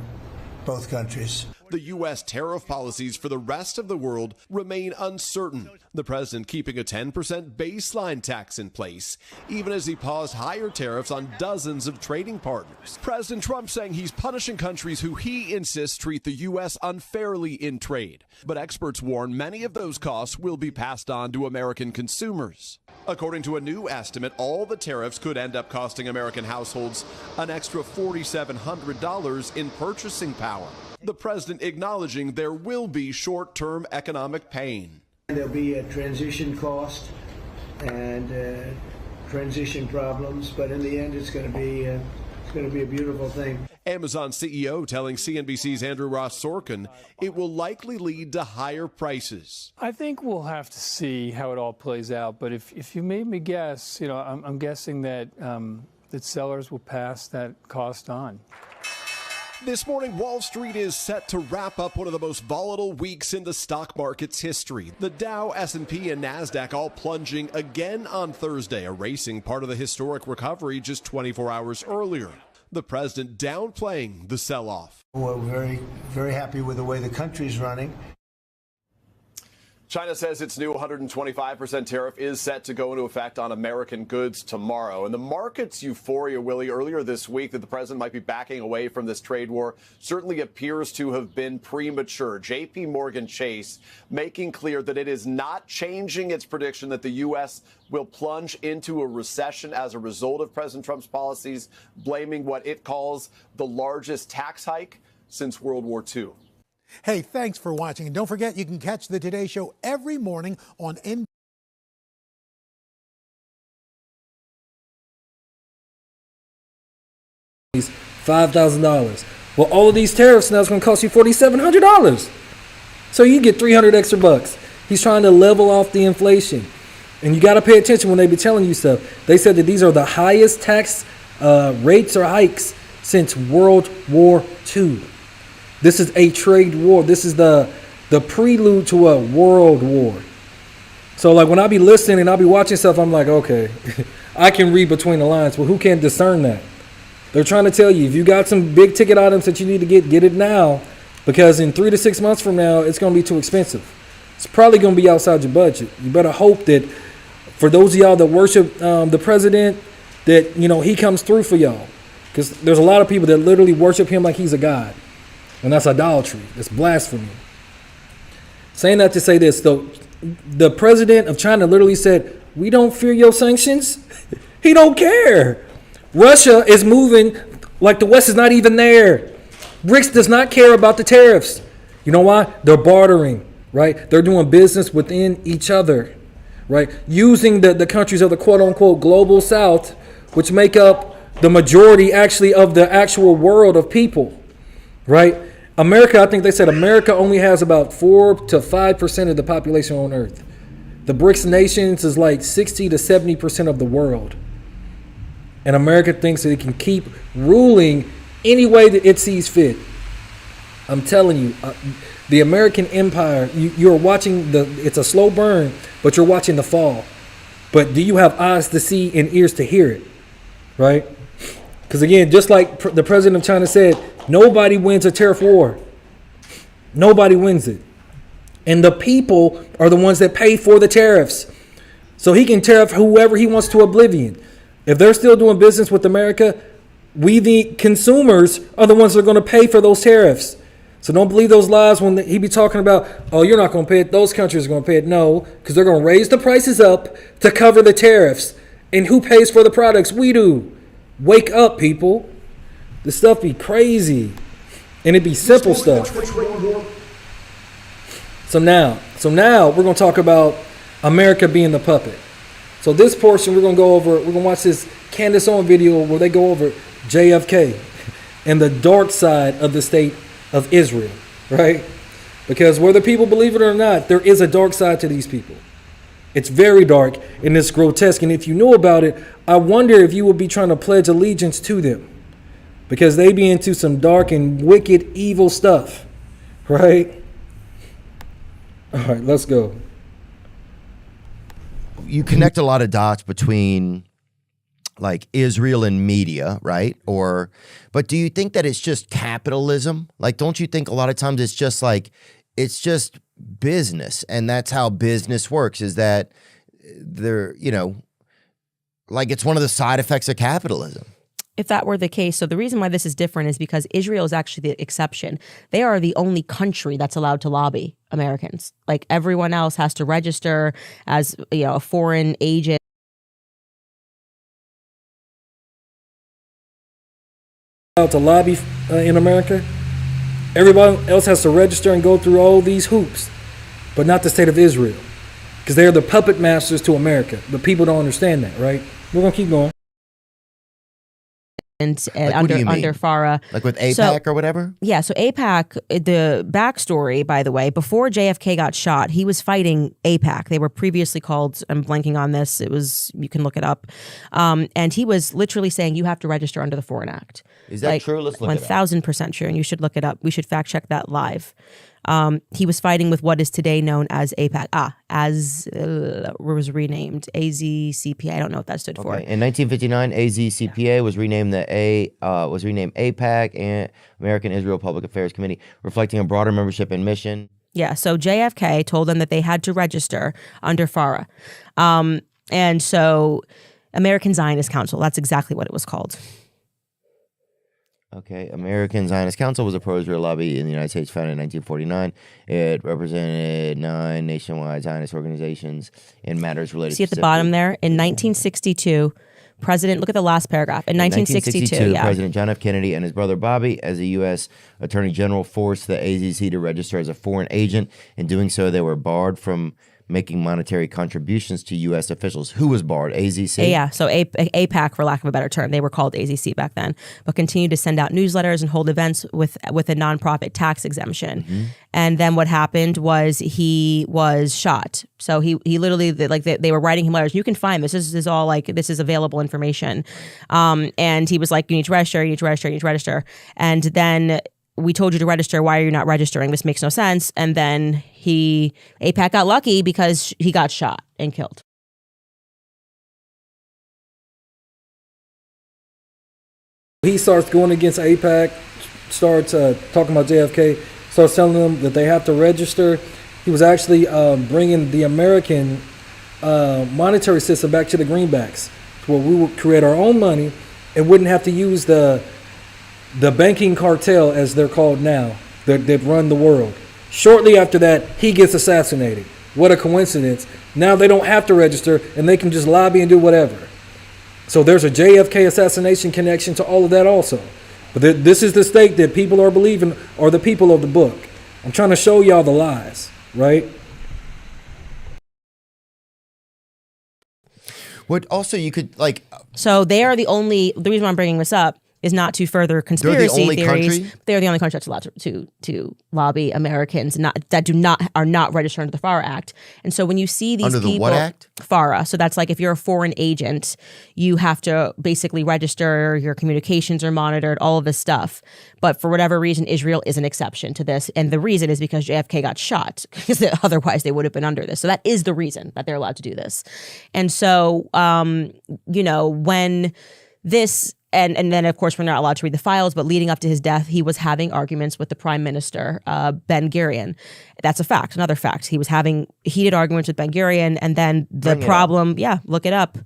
Speaker 7: both countries.
Speaker 6: The U.S. tariff policies for the rest of the world remain uncertain. The president keeping a 10% baseline tax in place, even as he paused higher tariffs on dozens of trading partners. President Trump saying he's punishing countries who he insists treat the U.S. unfairly in trade. But experts warn many of those costs will be passed on to American consumers. According to a new estimate, all the tariffs could end up costing American households an extra $4,700 in purchasing power. The president acknowledging there will be short-term economic pain.
Speaker 7: There'll be a transition cost and transition problems, but in the end, it's going to be a beautiful thing.
Speaker 6: Amazon CEO telling CNBC's Andrew Ross Sorkin it will likely lead to higher prices.
Speaker 8: I think we'll have to see how it all plays out. But if you made me guess, I'm guessing that that sellers will pass that cost on.
Speaker 6: This morning, Wall Street is set to wrap up one of the most volatile weeks in the stock market's history. The Dow, S&P, and NASDAQ all plunging again on Thursday, erasing part of the historic recovery just 24 hours earlier. The president downplaying the sell-off.
Speaker 7: We're very, very happy with the way the country's running.
Speaker 6: China says its new 125% tariff is set to go into effect on American goods tomorrow. And the market's euphoria, Willie, earlier this week that the president might be backing away from this trade war certainly appears to have been premature. J.P. Morgan Chase making clear that it is not changing its prediction that the U.S. will plunge into a recession as a result of President Trump's policies, blaming what it calls the largest tax hike since World War II.
Speaker 9: Hey, thanks for watching. And don't forget, you can catch the Today Show every morning on NBC.
Speaker 1: $5,000. Well, all of these tariffs now is going to cost you $4,700. So you get 300 extra bucks. He's trying to level off the inflation. And you got to pay attention when they be telling you stuff. They said that these are the highest tax rates or hikes since World War II. This is a trade war. This is the prelude to a world war. So like when I be listening and I be watching stuff, I'm like, okay, I can read between the lines, but who can discern that? They're trying to tell you, if you got some big ticket items that you need to get it now, because in 3 to 6 months from now, it's going to be too expensive. It's probably going to be outside your budget. You better hope that for those of y'all that worship the president, that, you know, he comes through for y'all. Because there's a lot of people that literally worship him like he's a god. And that's idolatry. That's blasphemy. Saying that to say this, though, the president of China literally said, we don't fear your sanctions. He don't care. Russia is moving like the West is not even there. BRICS does not care about the tariffs. You know why? They're bartering, right? They're doing business within each other, right? Using the countries of the quote-unquote global south, which make up the majority actually of the actual world of people, right? America, I think they said America only has about 4 to 5% of the population on Earth. The BRICS nations is like 60 to 70% of the world. And America thinks that it can keep ruling any way that it sees fit. I'm telling you, the American empire, you're watching it's a slow burn, but you're watching the fall. But do you have eyes to see and ears to hear it, right? Because again, just like the president of China said, nobody wins a tariff war. Nobody wins it. And the people are the ones that pay for the tariffs. So he can tariff whoever he wants to oblivion. If they're still doing business with America, we, the consumers, are the ones that are going to pay for those tariffs. So don't believe those lies when he be talking about, oh, you're not going to pay it. Those countries are going to pay it. No, because they're going to raise the prices up to cover the tariffs. And who pays for the products? We do. Wake up, people. This stuff be crazy. And it be simple stuff. So now we're going to talk about America being the puppet. So this portion we're going to watch this Candace Owen video where they go over JFK and the dark side of the state of Israel, right? Because whether people believe it or not, there is a dark side to these people. It's very dark and it's grotesque. And if you knew about it, I wonder if you would be trying to pledge allegiance to them, because they be into some dark and wicked, evil stuff, right? All right, let's go.
Speaker 10: You connect a lot of dots between like Israel and media, right? But do you think that it's just capitalism? Like, don't you think a lot of times it's just business, and that's how business works, is that they're, like it's one of the side effects of capitalism?
Speaker 11: If that were the case, so the reason why this is different is because Israel is actually the exception. They are the only country that's allowed to lobby Americans. Like everyone else has to register as, a foreign agent.
Speaker 1: To lobby in America. Everybody else has to register and go through all these hoops, but not the state of Israel, because they're the puppet masters to America. But people don't understand that, right? We're gonna keep going.
Speaker 11: And like, under Farah,
Speaker 10: like with AIPAC or whatever.
Speaker 11: Yeah, so AIPAC. The backstory, by the way, before JFK got shot, he was fighting AIPAC. They were previously called. I'm blanking on this. You can look it up. And he was literally saying you have to register under the Foreign Act.
Speaker 10: Is that true? Let's look it up.
Speaker 11: 1,000% true, and you should look it up. We should fact check that live. He was fighting with what is today known as AIPAC. Was renamed AZCPA. I don't know what that stood for.
Speaker 10: In 1959, AZCPA was renamed AIPAC and American Israel Public Affairs Committee, reflecting a broader membership and mission.
Speaker 11: Yeah, so JFK told them that they had to register under FARA. And so American Zionist Council, that's exactly what it was called.
Speaker 10: Okay, American Zionist Council was a pro-Israel lobby in the United States founded in 1949. It represented 9 nationwide Zionist organizations in matters related to...
Speaker 11: See at the bottom there? In 1962, look at the last paragraph. In 1962,
Speaker 10: President John F. Kennedy and his brother Bobby, as a U.S. Attorney General, forced the AZC to register as a foreign agent. In doing so, they were barred from making monetary contributions to U.S. officials. Who was barred? AZC?
Speaker 11: Yeah, so APAC, for lack of a better term, they were called AZC back then, but continued to send out newsletters and hold events with a nonprofit tax exemption. And then what happened was he was shot. So he literally, like they were writing him letters. You can find this. This is all like, this is available information. And he was like, you need to register, you need to register, you need to register. And then we told you to register. Why are you not registering? This makes no sense. And then APAC got lucky because he got shot and killed.
Speaker 1: He starts going against APAC, starts talking about JFK, starts telling them that they have to register. He was actually bringing the American monetary system back to the greenbacks, where we would create our own money and wouldn't have to use the banking cartel, as they're called now, that run the world. Shortly after that, he gets assassinated. What a coincidence. Now they don't have to register and they can just lobby and do whatever. So there's a JFK assassination connection to all of that also. But this is the stake that people are believing are the people of the book. I'm trying to show y'all the lies, right?
Speaker 10: What also you could like.
Speaker 11: So they are the reason why I'm bringing this up is not to further conspiracy theories.
Speaker 10: Country?
Speaker 11: They're the only country that's allowed to lobby Americans are not registered under the FARA Act. And so when you see these
Speaker 10: under the
Speaker 11: people,
Speaker 10: what act?
Speaker 11: FARA. So that's like if you're a foreign agent, you have to basically register, your communications are monitored, all of this stuff. But for whatever reason, Israel is an exception to this. And the reason is because JFK got shot, because otherwise they would have been under this. So that is the reason that they're allowed to do this. And so, when this, and then of course we're not allowed to read the files, but leading up to his death, he was having arguments with the Prime Minister, Ben Gurion. That's a fact, another fact. He was having heated arguments with Ben Gurion, and then the problem, look it up.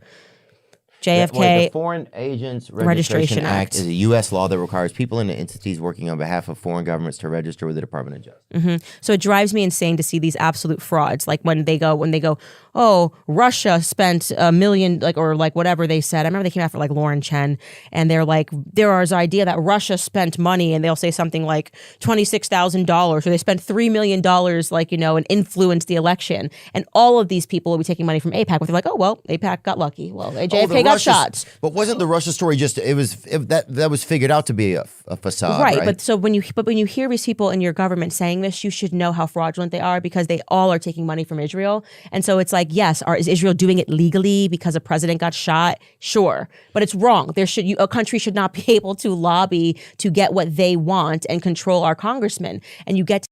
Speaker 11: JFK
Speaker 10: The Foreign Agents Registration Act is a U.S. law that requires people and entities working on behalf of foreign governments to register with the Department of Justice.
Speaker 11: So it drives me insane to see these absolute frauds. Like when they go, oh, Russia spent $1 million, or whatever they said. I remember they came after Lauren Chen, and they're like, there is an idea that Russia spent money, and they'll say something like $26,000, or they spent $3 million, and influenced the election. And all of these people will be taking money from APAC, but they're like, oh, well, APAC got lucky. Well, JFK got shot.
Speaker 10: But wasn't the Russia story just that was figured out to be a facade, right?
Speaker 11: But when you hear these people in your government saying this, you should know how fraudulent they are, because they all are taking money from Israel. And so it's like, yes, is Israel doing it legally because a president got shot? Sure, but it's wrong. A country should not be able to lobby to get what they want and control our congressmen. And you get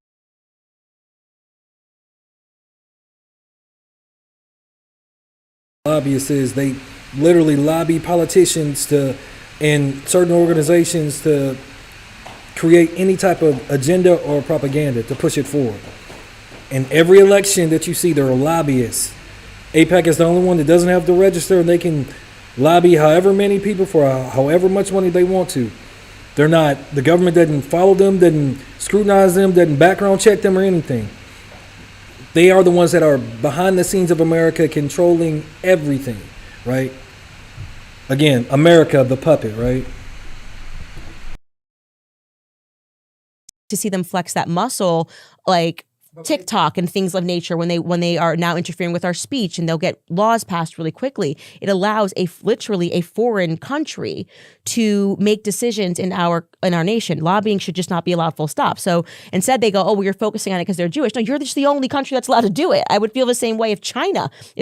Speaker 1: lobbyists is they literally lobby politicians and certain organizations to create any type of agenda or propaganda to push it forward. In every election that you see, there are lobbyists. APAC is the only one that doesn't have to register, and they can lobby however many people for however much money they want to. The government doesn't follow them, doesn't scrutinize them, doesn't background check them or anything. They are the ones that are behind the scenes of America, controlling everything, right? Again, America, the puppet, right?
Speaker 11: to see them flex that muscle, like TikTok and things of nature, when they are now interfering with our speech, and they'll get laws passed really quickly. It allows literally a foreign country to make decisions in our nation. Lobbying should just not be allowed, full stop. So instead they go, oh, well, you're focusing on it because they're Jewish. No, you're just the only country that's allowed to do it. I would feel the same way if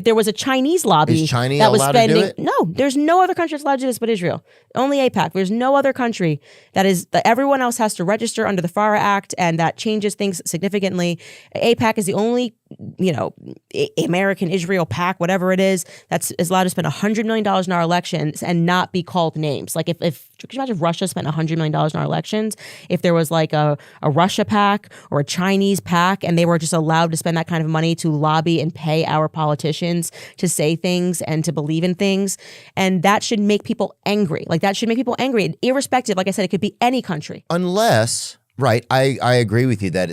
Speaker 11: there was a Chinese lobby that was spending.
Speaker 10: To do it?
Speaker 11: No, there's no other country that's allowed to do this but Israel. Only AIPAC. There's no other country that everyone else has to register under the FARA Act, and that changes things significantly. AIPAC is the only, American Israel PAC, whatever it is, that's allowed to spend $100 million in our elections and not be called names. Like if could you imagine if Russia spent $100 million in our elections? If there was like a Russia PAC or a Chinese PAC, and they were just allowed to spend that kind of money to lobby and pay our politicians to say things and to believe in things, and that should make people angry. Like that should make people angry, irrespective. Like I said, it could be any country.
Speaker 10: Unless, right, I agree with you that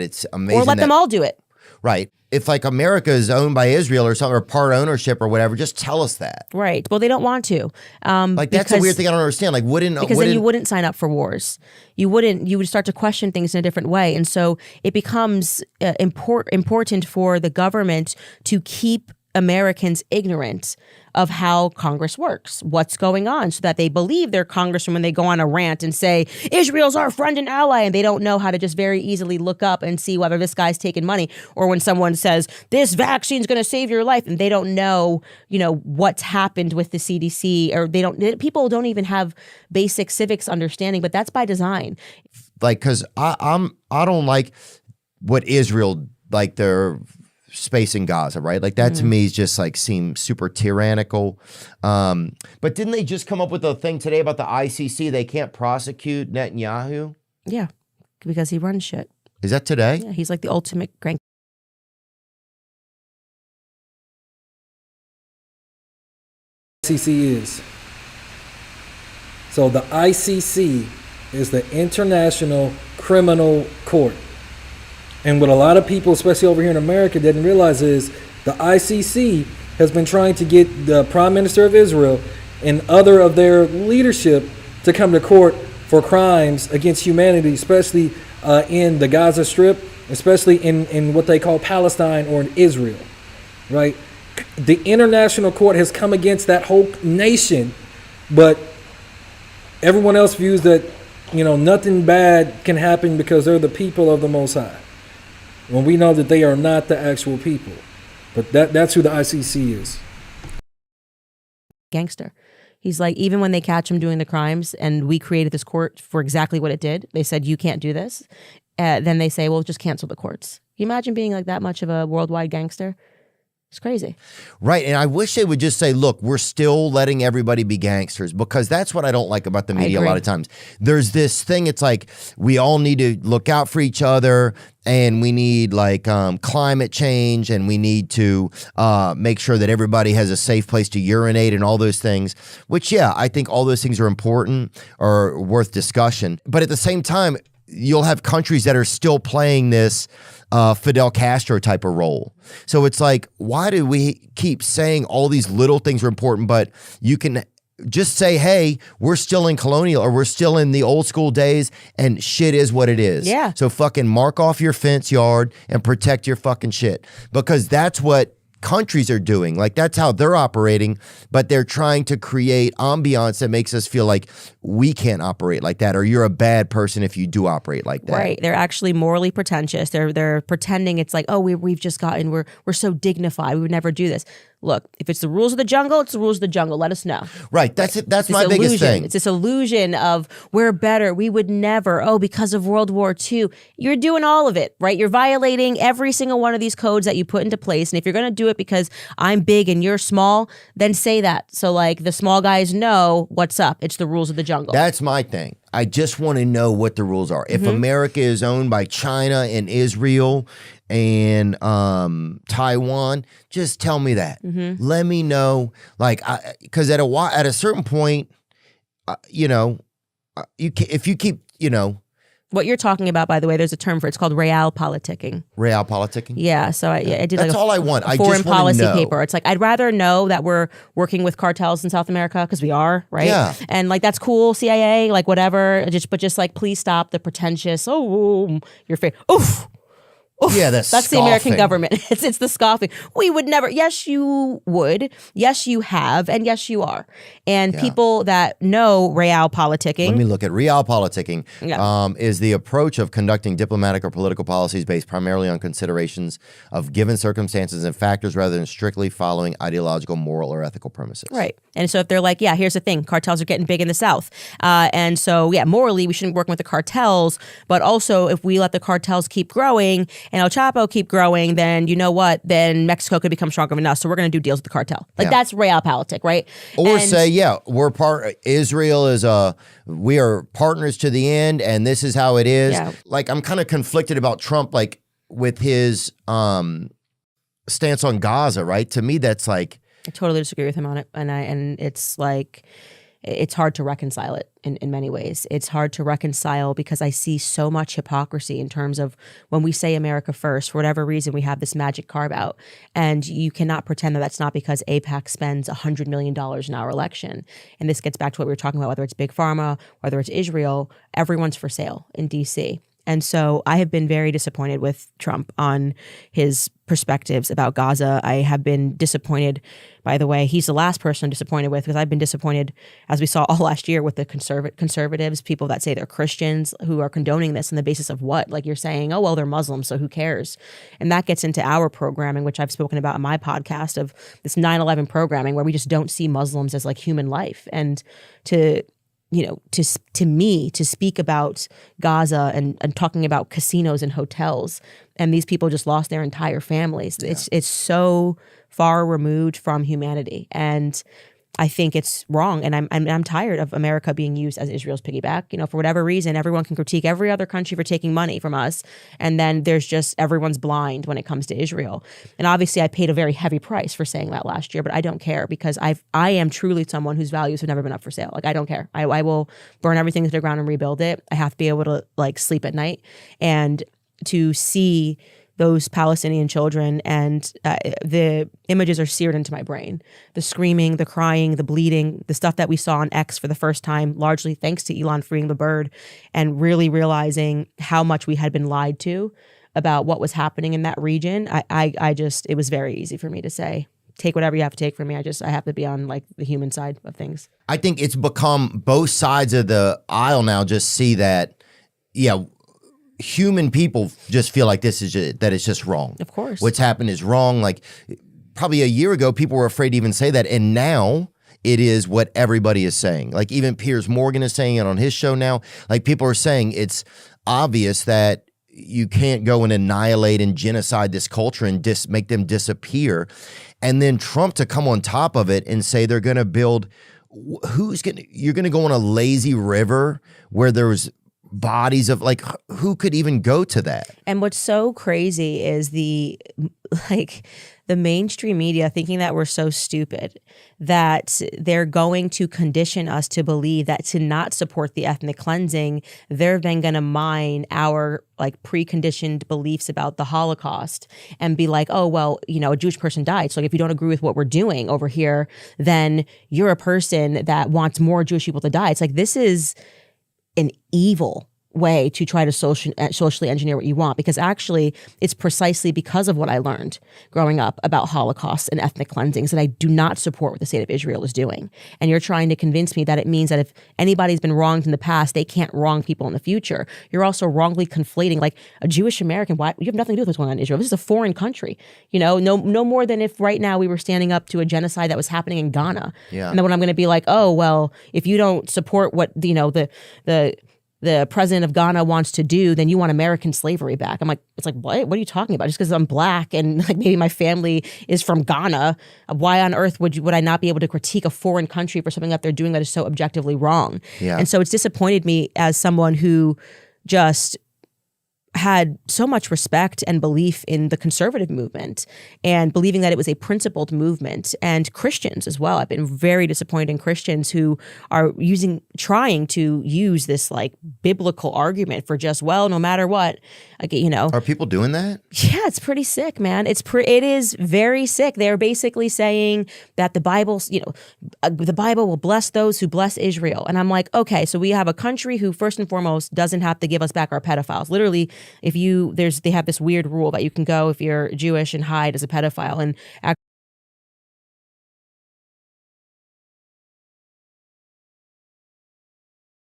Speaker 10: it's amazing.
Speaker 11: Or let them all do it.
Speaker 10: Right. If like America is owned by Israel or something, or part ownership or whatever, just tell us that.
Speaker 11: Right. Well, they don't want to.
Speaker 10: Like that's a weird thing I don't understand. Like
Speaker 11: because then you wouldn't sign up for wars. You would start to question things in a different way. And so it becomes important for the government to keep Americans ignorant of how Congress works, what's going on, so that they believe their congressman when they go on a rant and say, Israel's our friend and ally, and they don't know how to just very easily look up and see whether this guy's taking money, or when someone says, this vaccine's going to save your life, and they don't know, what's happened with the CDC, or people don't even have basic civics understanding, but that's by design.
Speaker 10: Like, because I don't like what Israel, like their space in Gaza, right? Like that to me is just like seems super tyrannical. But didn't they just come up with a thing today about the ICC? They can't prosecute Netanyahu?
Speaker 11: Yeah, because he runs shit.
Speaker 10: Is that today?
Speaker 11: Yeah, he's like the ultimate crank.
Speaker 1: ICC is. So the ICC is the International Criminal Court. And what a lot of people, especially over here in America, didn't realize is the ICC has been trying to get the Prime Minister of Israel and other of their leadership to come to court for crimes against humanity, especially in the Gaza Strip, especially in what they call Palestine or in Israel, right? The international court has come against that whole nation, but everyone else views that, nothing bad can happen because they're the people of the Most High. When we know that they are not the actual people. But that's who the ICC is.
Speaker 11: Gangster. He's like, even when they catch him doing the crimes, and we created this court for exactly what it did, they said, you can't do this. Then they say, well, just cancel the courts. Can you imagine being like that much of a worldwide gangster? It's crazy.
Speaker 10: Right. And I wish they would just say, look, we're still letting everybody be gangsters, because that's what I don't like about the media a lot of times. There's this thing. It's like we all need to look out for each other, and we need like climate change, and we need to make sure that everybody has a safe place to urinate and all those things, which, yeah, I think all those things are important or worth discussion. But at the same time, you'll have countries that are still playing this Fidel Castro type of role. So it's like, why do we keep saying all these little things are important, but you can just say, hey, we're still in colonial, or we're still in the old school days, and shit is what it is.
Speaker 11: Yeah.
Speaker 10: So fucking mark off your fence yard and protect your fucking shit, because that's what countries are doing. Like that's how they're operating, but they're trying to create ambiance that makes us feel like we can't operate like that, or you're a bad person if you do operate like that.
Speaker 11: Right. They're actually morally pretentious. They're pretending it's like, oh, we've just gotten, we're so dignified, we would never do this. Look, if it's the rules of the jungle, it's the rules of the jungle. Let us know.
Speaker 10: Right. That's it. That's my biggest thing.
Speaker 11: It's this illusion of we're better. We would never. Oh, because of World War II. You're doing all of it, right? You're violating every single one of these codes that you put into place. And if you're going to do it because I'm big and you're small, then say that. So like the small guys know what's up. It's the rules of the jungle.
Speaker 10: That's my thing. I just want to know what the rules are. If America is owned by China and Israel and Taiwan, just tell me that. Let me know, like, because at a certain point, if you keep,
Speaker 11: What you're talking about, by the way, there's a term for it. It's called real politicking.
Speaker 10: Real politicking?
Speaker 11: Yeah. So I did
Speaker 10: That's
Speaker 11: like
Speaker 10: all I want. I
Speaker 11: foreign
Speaker 10: just want to
Speaker 11: policy
Speaker 10: know.
Speaker 11: paper. It's like, I'd rather know that we're working with cartels in South America, because we are, right?
Speaker 10: Yeah.
Speaker 11: And like, that's cool, CIA, like whatever. But just like, please stop the pretentious, your face. Oof. Oof,
Speaker 10: Yeah,
Speaker 11: that's
Speaker 10: scoffing.
Speaker 11: the American government. It's the scoffing. We would never. Yes, you would. Yes, you have, and yes, you are. And people that know real politicking.
Speaker 10: Let me look at real politicking.
Speaker 11: Yeah.
Speaker 10: Is the approach of conducting diplomatic or political policies based primarily on considerations of given circumstances and factors, rather than strictly following ideological, moral, or ethical premises.
Speaker 11: Right. And so if they're like, yeah, here's the thing, cartels are getting big in the South. And so, yeah, morally, we shouldn't work with the cartels. But also, if we let the cartels keep growing and El Chapo keep growing, then you know what? Then Mexico could become stronger than us. So we're going to do deals with the cartel. Like that's realpolitik, right?
Speaker 10: Or say, yeah, we're Israel is we are partners to the end, and this is how it is.
Speaker 11: Yeah.
Speaker 10: Like, I'm kind of conflicted about Trump, like with his stance on Gaza, right? To me, that's like,
Speaker 11: I totally disagree with him on it. And it's like, it's hard to reconcile it in many ways. It's hard to reconcile because I see so much hypocrisy in terms of when we say America first, for whatever reason, we have this magic carve out. And you cannot pretend that that's not because AIPAC spends $100 million in our election. And this gets back to what we were talking about, whether it's Big Pharma, whether it's Israel, everyone's for sale in DC. And so I have been very disappointed with Trump on his perspectives about Gaza. I have been disappointed, by the way, he's the last person I'm disappointed with, because I've been disappointed, as we saw all last year, with the conservatives, people that say they're Christians, who are condoning this on the basis of what? Like, you're saying, oh, well, they're Muslims, so who cares? And that gets into our programming, which I've spoken about in my podcast, of this 9/11 programming, where we just don't see Muslims as like human life. And to me, to speak about Gaza and talking about casinos and hotels, and these people just lost their entire families. Yeah. It's so far removed from humanity, and I think it's wrong. And I'm tired of America being used as Israel's piggyback. For whatever reason, everyone can critique every other country for taking money from us, and then there's just everyone's blind when it comes to Israel. And obviously, I paid a very heavy price for saying that last year, but I don't care, because I am truly someone whose values have never been up for sale. Like, I don't care. I will burn everything to the ground and rebuild it. I have to be able to sleep at night, and to see those Palestinian children, and the images are seared into my brain. The screaming, the crying, the bleeding, the stuff that we saw on X for the first time, largely thanks to Elon freeing the bird, and really realizing how much we had been lied to about what was happening in that region. I just, it was very easy for me to say, take whatever you have to take from me. I have to be on the human side of things.
Speaker 10: I think it's become both sides of the aisle now just see that, human people just feel like this is that it's just wrong.
Speaker 11: Of course.
Speaker 10: What's happened is wrong. Like, probably a year ago, people were afraid to even say that. And now it is what everybody is saying. Like, even Piers Morgan is saying it on his show now. Like, people are saying it's obvious that you can't go and annihilate and genocide this culture and make them disappear. And then Trump to come on top of it and say they're going to build, you're going to go on a lazy river where there's bodies of, who could even go to that?
Speaker 11: And what's so crazy is the mainstream media thinking that we're so stupid that they're going to condition us to believe that to not support the ethnic cleansing, they're then going to mine our preconditioned beliefs about the Holocaust and be like, oh, well, a Jewish person died. So if you don't agree with what we're doing over here, then you're a person that wants more Jewish people to die. It's like, this is an evil way to try to socially engineer what you want, because actually it's precisely because of what I learned growing up about Holocausts and ethnic cleansings that I do not support what the state of Israel is doing. And you're trying to convince me that it means that if anybody's been wronged in the past, they can't wrong people in the future. You're also wrongly conflating, a Jewish American. Why? You have nothing to do with what's going on in Israel. This is a foreign country. No more than if right now we were standing up to a genocide that was happening in Ghana.
Speaker 10: Yeah.
Speaker 11: And then when I'm going to be like, oh, well, if you don't support what the president of Ghana wants to do, then you want American slavery back. I'm like, it's like, what are you talking about? Just because I'm black and maybe my family is from Ghana, why on earth would I not be able to critique a foreign country for something that they're doing that is so objectively wrong?
Speaker 10: Yeah.
Speaker 11: And so it's disappointed me as someone who just had so much respect and belief in the conservative movement and believing that it was a principled movement, and Christians as well. I've been very disappointed in Christians who are trying to use this biblical argument for just, well, no matter what,
Speaker 10: Are people doing that?
Speaker 11: Yeah, it's pretty sick, man. It is very sick. They're basically saying that the Bible, the Bible will bless those who bless Israel. And I'm like, okay, so we have a country who first and foremost doesn't have to give us back our pedophiles. Literally, they have this weird rule that you can go if you're Jewish and hide as a pedophile and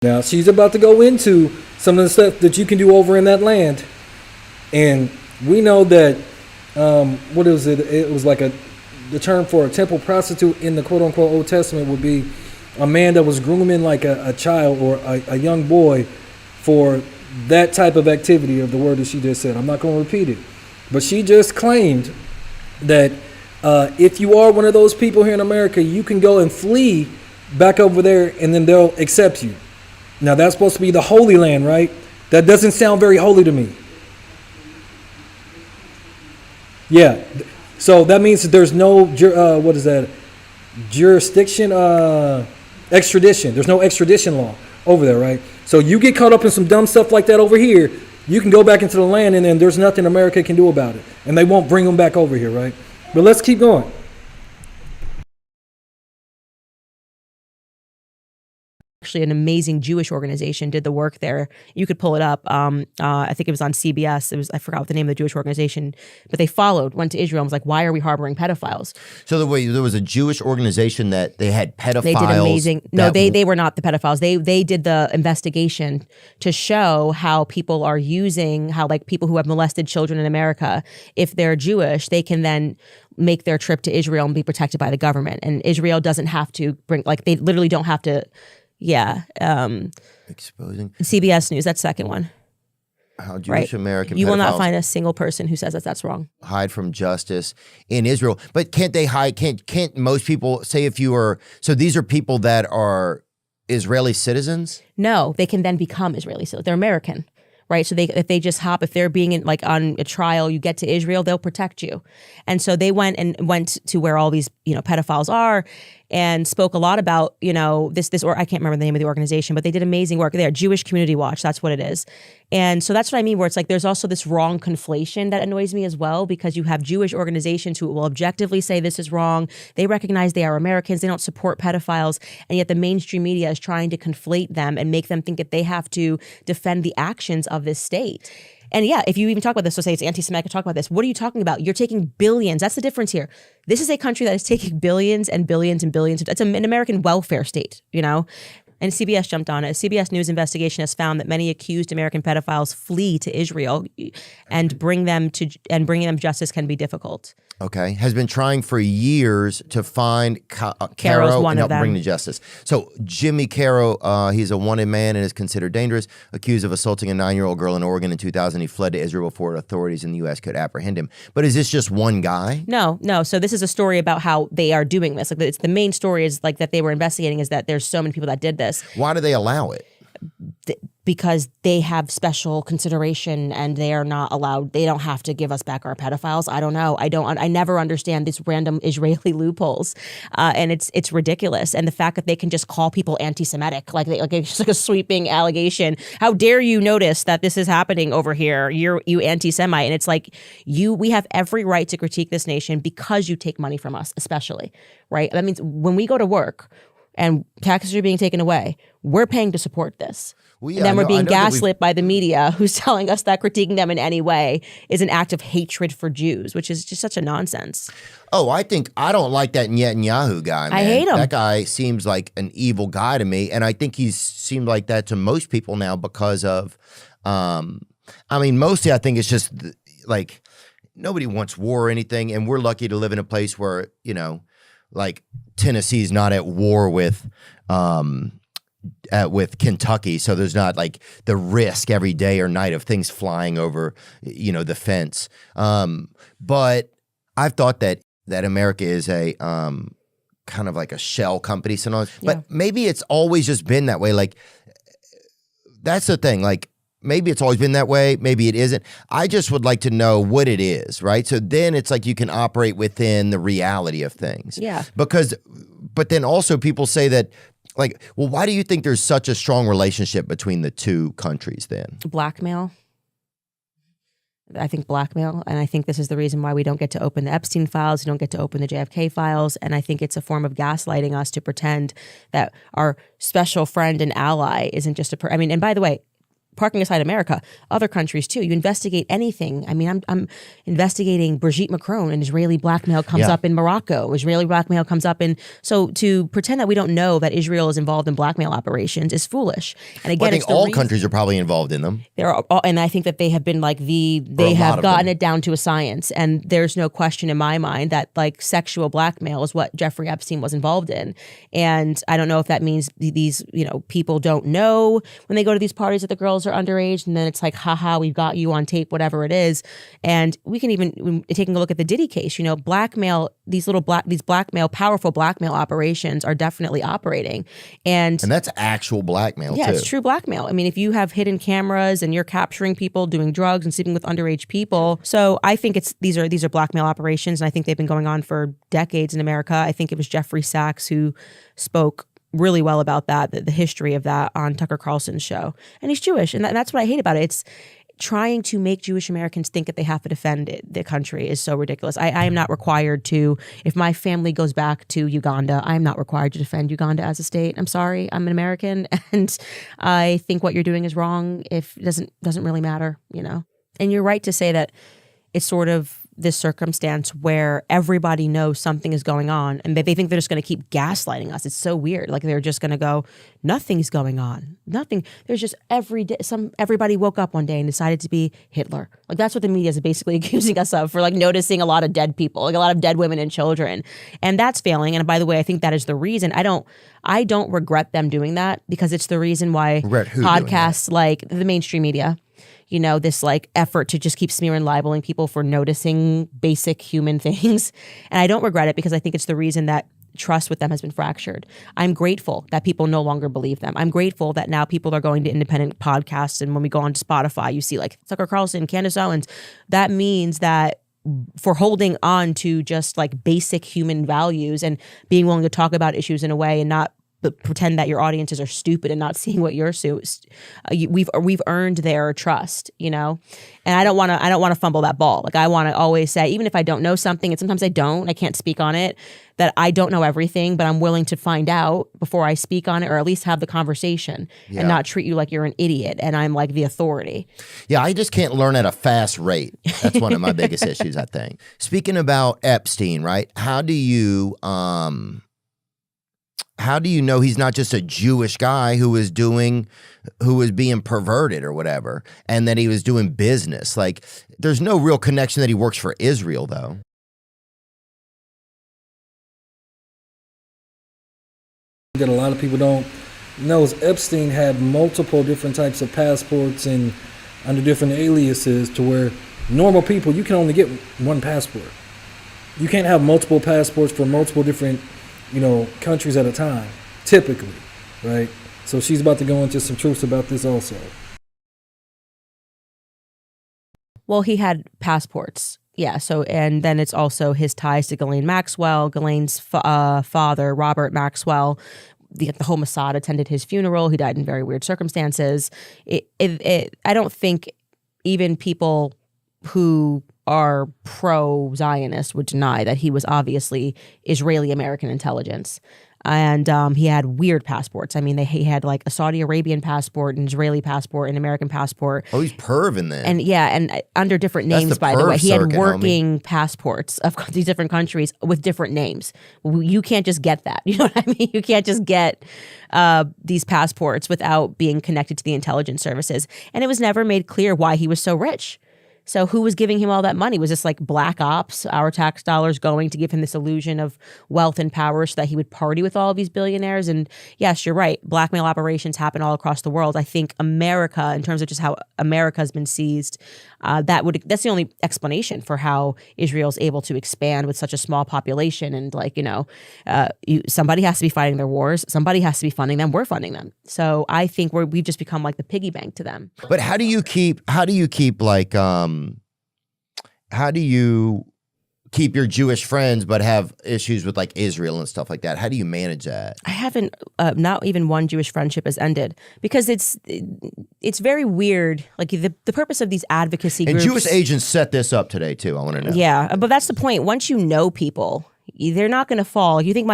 Speaker 1: Now, she's about to go into some of the stuff that you can do over in that land. And we know that, what is it? It was the term for a temple prostitute in the quote-unquote Old Testament would be a man that was grooming a child or a young boy for that type of activity of the word that she just said. I'm not going to repeat it. But she just claimed that if you are one of those people here in America, you can go and flee back over there and then they'll accept you. Now, that's supposed to be the Holy Land, right? That doesn't sound very holy to me. Yeah. So that means that there's no, jurisdiction. extradition. There's no extradition law over there, right? So you get caught up in some dumb stuff like that over here, you can go back into the land, and then there's nothing America can do about it, and they won't bring them back over here, right? But let's keep going.
Speaker 11: Actually, an amazing Jewish organization did the work there. You could pull it up. I think it was on CBS. I forgot what the name of the Jewish organization, but they went to Israel and was like, why are we harboring pedophiles?
Speaker 10: So there was a Jewish organization that they had pedophiles.
Speaker 11: They did amazing. No, they were not the pedophiles. They did the investigation to show how people are using, how like people who have molested children in America, if they're Jewish, they can then make their trip to Israel and be protected by the government. And Israel doesn't have to they literally don't have to. Yeah.
Speaker 10: Exposing
Speaker 11: CBS News, that second one.
Speaker 10: How Jewish American
Speaker 11: You will not
Speaker 10: pedophiles
Speaker 11: find a single person who says that that's wrong.
Speaker 10: hide from justice in Israel. But can't they hide? Can't most people say if you are, so these are people that are Israeli citizens?
Speaker 11: No, they can then become Israeli citizens. They're American, right? So if they just if they're being on a trial, you get to Israel, they'll protect you. And so they went to where all these, pedophiles are, and spoke a lot about, or I can't remember the name of the organization, but they did amazing work there. Jewish Community Watch, that's what it is. And so that's what I mean, where it's like there's also this wrong conflation that annoys me as well, because you have Jewish organizations who will objectively say this is wrong. They recognize they are Americans. They don't support pedophiles. And yet the mainstream media is trying to conflate them and make them think that they have to defend the actions of this state. And yeah, if you even talk about this, so say it's anti-Semitic, talk about this. What are you talking about? You're taking billions. That's the difference here. This is a country that is taking billions and billions and billions. It's an American welfare state, And CBS jumped on it. A CBS News investigation has found that many accused American pedophiles flee to Israel, and bringing them justice can be difficult.
Speaker 10: Okay, has been trying for years to find
Speaker 11: Caro's
Speaker 10: Caro
Speaker 11: one
Speaker 10: and
Speaker 11: of
Speaker 10: help bring
Speaker 11: them.
Speaker 10: to justice. So Jimmy Caro, he's a wanted man and is considered dangerous, accused of assaulting a 9-year-old girl in Oregon in 2000. He fled to Israel before authorities in the U.S. could apprehend him. But is this just one guy?
Speaker 11: No. So this is a story about how they are doing this. Like, it's the main story is like that they were investigating is that there's so many people that did this.
Speaker 10: Why do they allow it?
Speaker 11: Because they have special consideration and they are not allowed, they don't have to give us back our pedophiles. I don't know. I never understand these random Israeli loopholes. And it's ridiculous. And the fact that they can just call people anti-Semitic, it's just like a sweeping allegation. How dare you notice that this is happening over here? You anti-Semite. And it's like, we have every right to critique this nation because you take money from us, especially, right? That means when we go to work and taxes are being taken away, we're paying to support this.
Speaker 10: Well,
Speaker 11: and then we're being gaslit by the media who's telling us that critiquing them in any way is an act of hatred for Jews, which is just such a nonsense.
Speaker 10: Oh, I don't like that Netanyahu guy, man.
Speaker 11: I hate him.
Speaker 10: That guy seems like an evil guy to me, and I think he's seemed like that to most people now because of, mostly I think it's just like nobody wants war or anything, and we're lucky to live in a place where, Tennessee's not at war with Kentucky, so there's not like the risk every day or night of things flying over, the fence. But I've thought that America is a kind of like a shell company sometimes.
Speaker 11: Yeah.
Speaker 10: But maybe it's always just been that way. Like, that's the thing. Like, maybe it's always been that way. Maybe it isn't. I just would like to know what it is, right? So then it's like you can operate within the reality of things.
Speaker 11: Yeah.
Speaker 10: But then also people say that, like, well, why do you think there's such a strong relationship between the two countries then?
Speaker 11: Blackmail. I think blackmail. And I think this is the reason why we don't get to open the Epstein files. We don't get to open the JFK files. And I think it's a form of gaslighting us to pretend that our special friend and ally isn't just and by the way, parking aside America, other countries too. You investigate anything. I'm investigating Brigitte Macron, and Israeli blackmail comes up in Morocco. Israeli blackmail comes up in. So to pretend that we don't know that Israel is involved in blackmail operations is foolish. And again,
Speaker 10: I think all countries are probably involved in them.
Speaker 11: And I think that they have been they have gotten it down to a science. And there's no question in my mind that like sexual blackmail is what Jeffrey Epstein was involved in. And I don't know if that means these people don't know when they go to these parties that the girls are underage, and then it's like, haha, we've got you on tape, whatever it is. And we can even, taking a look at the Diddy case, blackmail, these powerful blackmail operations are definitely operating. And
Speaker 10: that's actual blackmail too.
Speaker 11: Yeah, it's true blackmail. If you have hidden cameras and you're capturing people doing drugs and sleeping with underage people. So I think these are blackmail operations, and I think they've been going on for decades in America. I think it was Jeffrey Sachs who spoke really well about that, the history of that on Tucker Carlson's show. And he's Jewish. And that's what I hate about it. It's trying to make Jewish Americans think that they have to defend the country is so ridiculous. I am not required to, if my family goes back to Uganda, I'm not required to defend Uganda as a state. I'm sorry, I'm an American, and I think what you're doing is wrong. If it doesn't really matter, you know. And you're right to say that it's sort of this circumstance where everybody knows something is going on and they think they're just going to keep gaslighting us. It's so weird. Like they're just going to go, nothing's going on. Nothing. There's just everybody woke up one day and decided to be Hitler. Like that's what the media is basically accusing us of, for like noticing a lot of dead people, like a lot of dead women and children. And that's failing. And by the way, I think that is the reason. I don't regret them doing that, because it's the reason why podcasts like the mainstream media, you know, this like effort to just keep smearing, libeling people for noticing basic human things. And I don't regret it, because I think it's the reason that trust with them has been fractured. I'm grateful that people no longer believe them. I'm grateful that now people are going to independent podcasts. And when we go on to Spotify, you see like Tucker Carlson, Candace Owens. That means that for holding on to just like basic human values and being willing to talk about issues in a way and not pretend that your audiences are stupid and not seeing what you're we've earned their trust, you know. And I don't want to fumble that ball. Like I want to always say, even if I don't know something, and sometimes I can't speak on it, that I don't know everything, but I'm willing to find out before I speak on it, or at least have the conversation and not treat you like you're an idiot and I'm like the authority. Yeah, I just can't learn at a fast rate. That's one of my biggest issues, I think. Speaking about Epstein, right? How do you know he's not just a Jewish guy who was being perverted or whatever, and that he was doing business? Like, there's no real connection that he works for Israel, though.
Speaker 1: That a lot of people don't know is Epstein had multiple different types of passports and under different aliases, to where normal people, you can only get one passport. You can't have multiple passports for multiple different, you know, countries at a time, typically, right? So she's about to go into some truths about this also.
Speaker 11: Well, he had passports. Yeah. So, and then it's also his ties to Ghislaine Maxwell. Ghislaine's father, Robert Maxwell, the whole Mossad attended his funeral. He died in very weird circumstances. I don't think even people who are pro-Zionist would deny that he was obviously Israeli-American intelligence. And he had weird passports. I mean, he had like a Saudi Arabian passport, an Israeli passport, an American passport. Oh, he's perving then. And yeah, and under different names, by the way. He had working passports of these different countries with different names. You can't just get that. You know what I mean? You can't just get these passports without being connected to the intelligence services. And it was never made clear why he was so rich. So who was giving him all that money? Was this like black ops, our tax dollars going to give him this illusion of wealth and power so that he would party with all of these billionaires? And yes, you're right. Blackmail operations happen all across the world. I think America, in terms of just how America has been seized, that's the only explanation for how Israel's able to expand with such a small population. And like, somebody has to be fighting their wars. Somebody has to be funding them. We're funding them. So I think we've just become like the piggy bank to them. But how do you keep like, how do you keep your Jewish friends but have issues with like Israel and stuff like that? How do you manage that? I haven't, not even one Jewish friendship has ended, because it's very weird. Like the purpose of these advocacy groups. And Jewish agents set this up today too, I want to know. Yeah, but that's the point. Once you know people, they're not going to fall. You think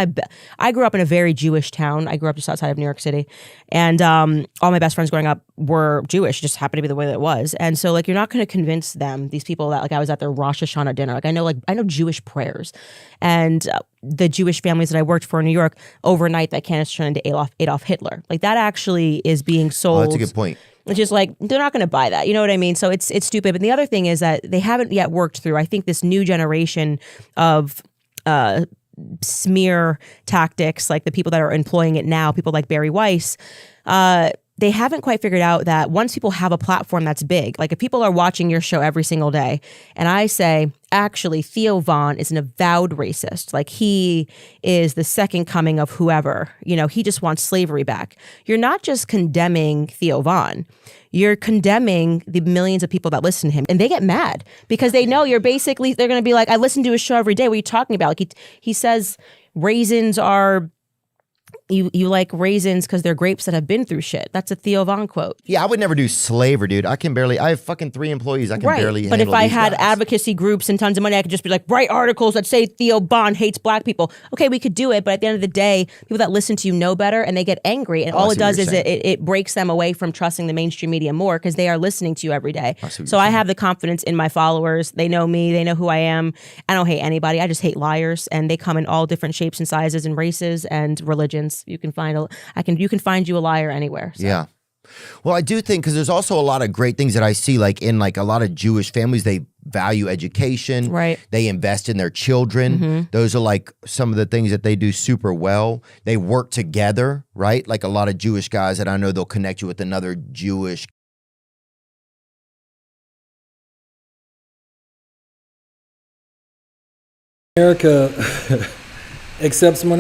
Speaker 11: I grew up in a very Jewish town. I grew up just outside of New York City. And all my best friends growing up were Jewish. It just happened to be the way that it was. And so like, you're not going to convince them, these people that like I was at their Rosh Hashanah dinner. Like I know Jewish prayers. And the Jewish families that I worked for in New York, overnight that Candace turned into Adolf Hitler. Like that actually is being sold. Oh, that's a good point. It's just like, they're not going to buy that. You know what I mean? So it's stupid. But the other thing is that they haven't yet worked through, I think, this new generation of smear tactics, like the people that are employing it now, people like Barry Weiss, they haven't quite figured out that once people have a platform that's big, like if people are watching your show every single day, and I say, actually, Theo Von is an avowed racist, like he is the second coming of whoever, he just wants slavery back. You're not just condemning Theo Von, you're condemning the millions of people that listen to him, and they get mad because they know they're going to be like, I listen to his show every day. What are you talking about? Like he says raisins are you like raisins because they're grapes that have been through shit. That's a Theo Von quote.
Speaker 10: Yeah, I would never do slavery, dude. I have fucking 3 employees. I can barely
Speaker 11: But if
Speaker 10: handle
Speaker 11: I
Speaker 10: these
Speaker 11: had
Speaker 10: guys.
Speaker 11: advocacy groups and tons of money, I could just be like, write articles that say Theo Von hates black people. Okay, we could do it, but at the end of the day, people that listen to you know better and they get angry. And all it does is it breaks them away from trusting the mainstream media more because they are listening to you every day. So I have the confidence in my followers. They know me. They know who I am. I don't hate anybody. I just hate liars, and they come in all different shapes and sizes and races and religions. You can find you can find you a liar anywhere. So.
Speaker 10: Yeah. Well, I do think because there's also a lot of great things that I see, like in like a lot of Jewish families, they value education.
Speaker 11: Right.
Speaker 10: They invest in their children. Those are like some of the things that they do super well. They work together, right? Like a lot of Jewish guys that I know, they'll connect you with another Jewish.
Speaker 1: America accepts money.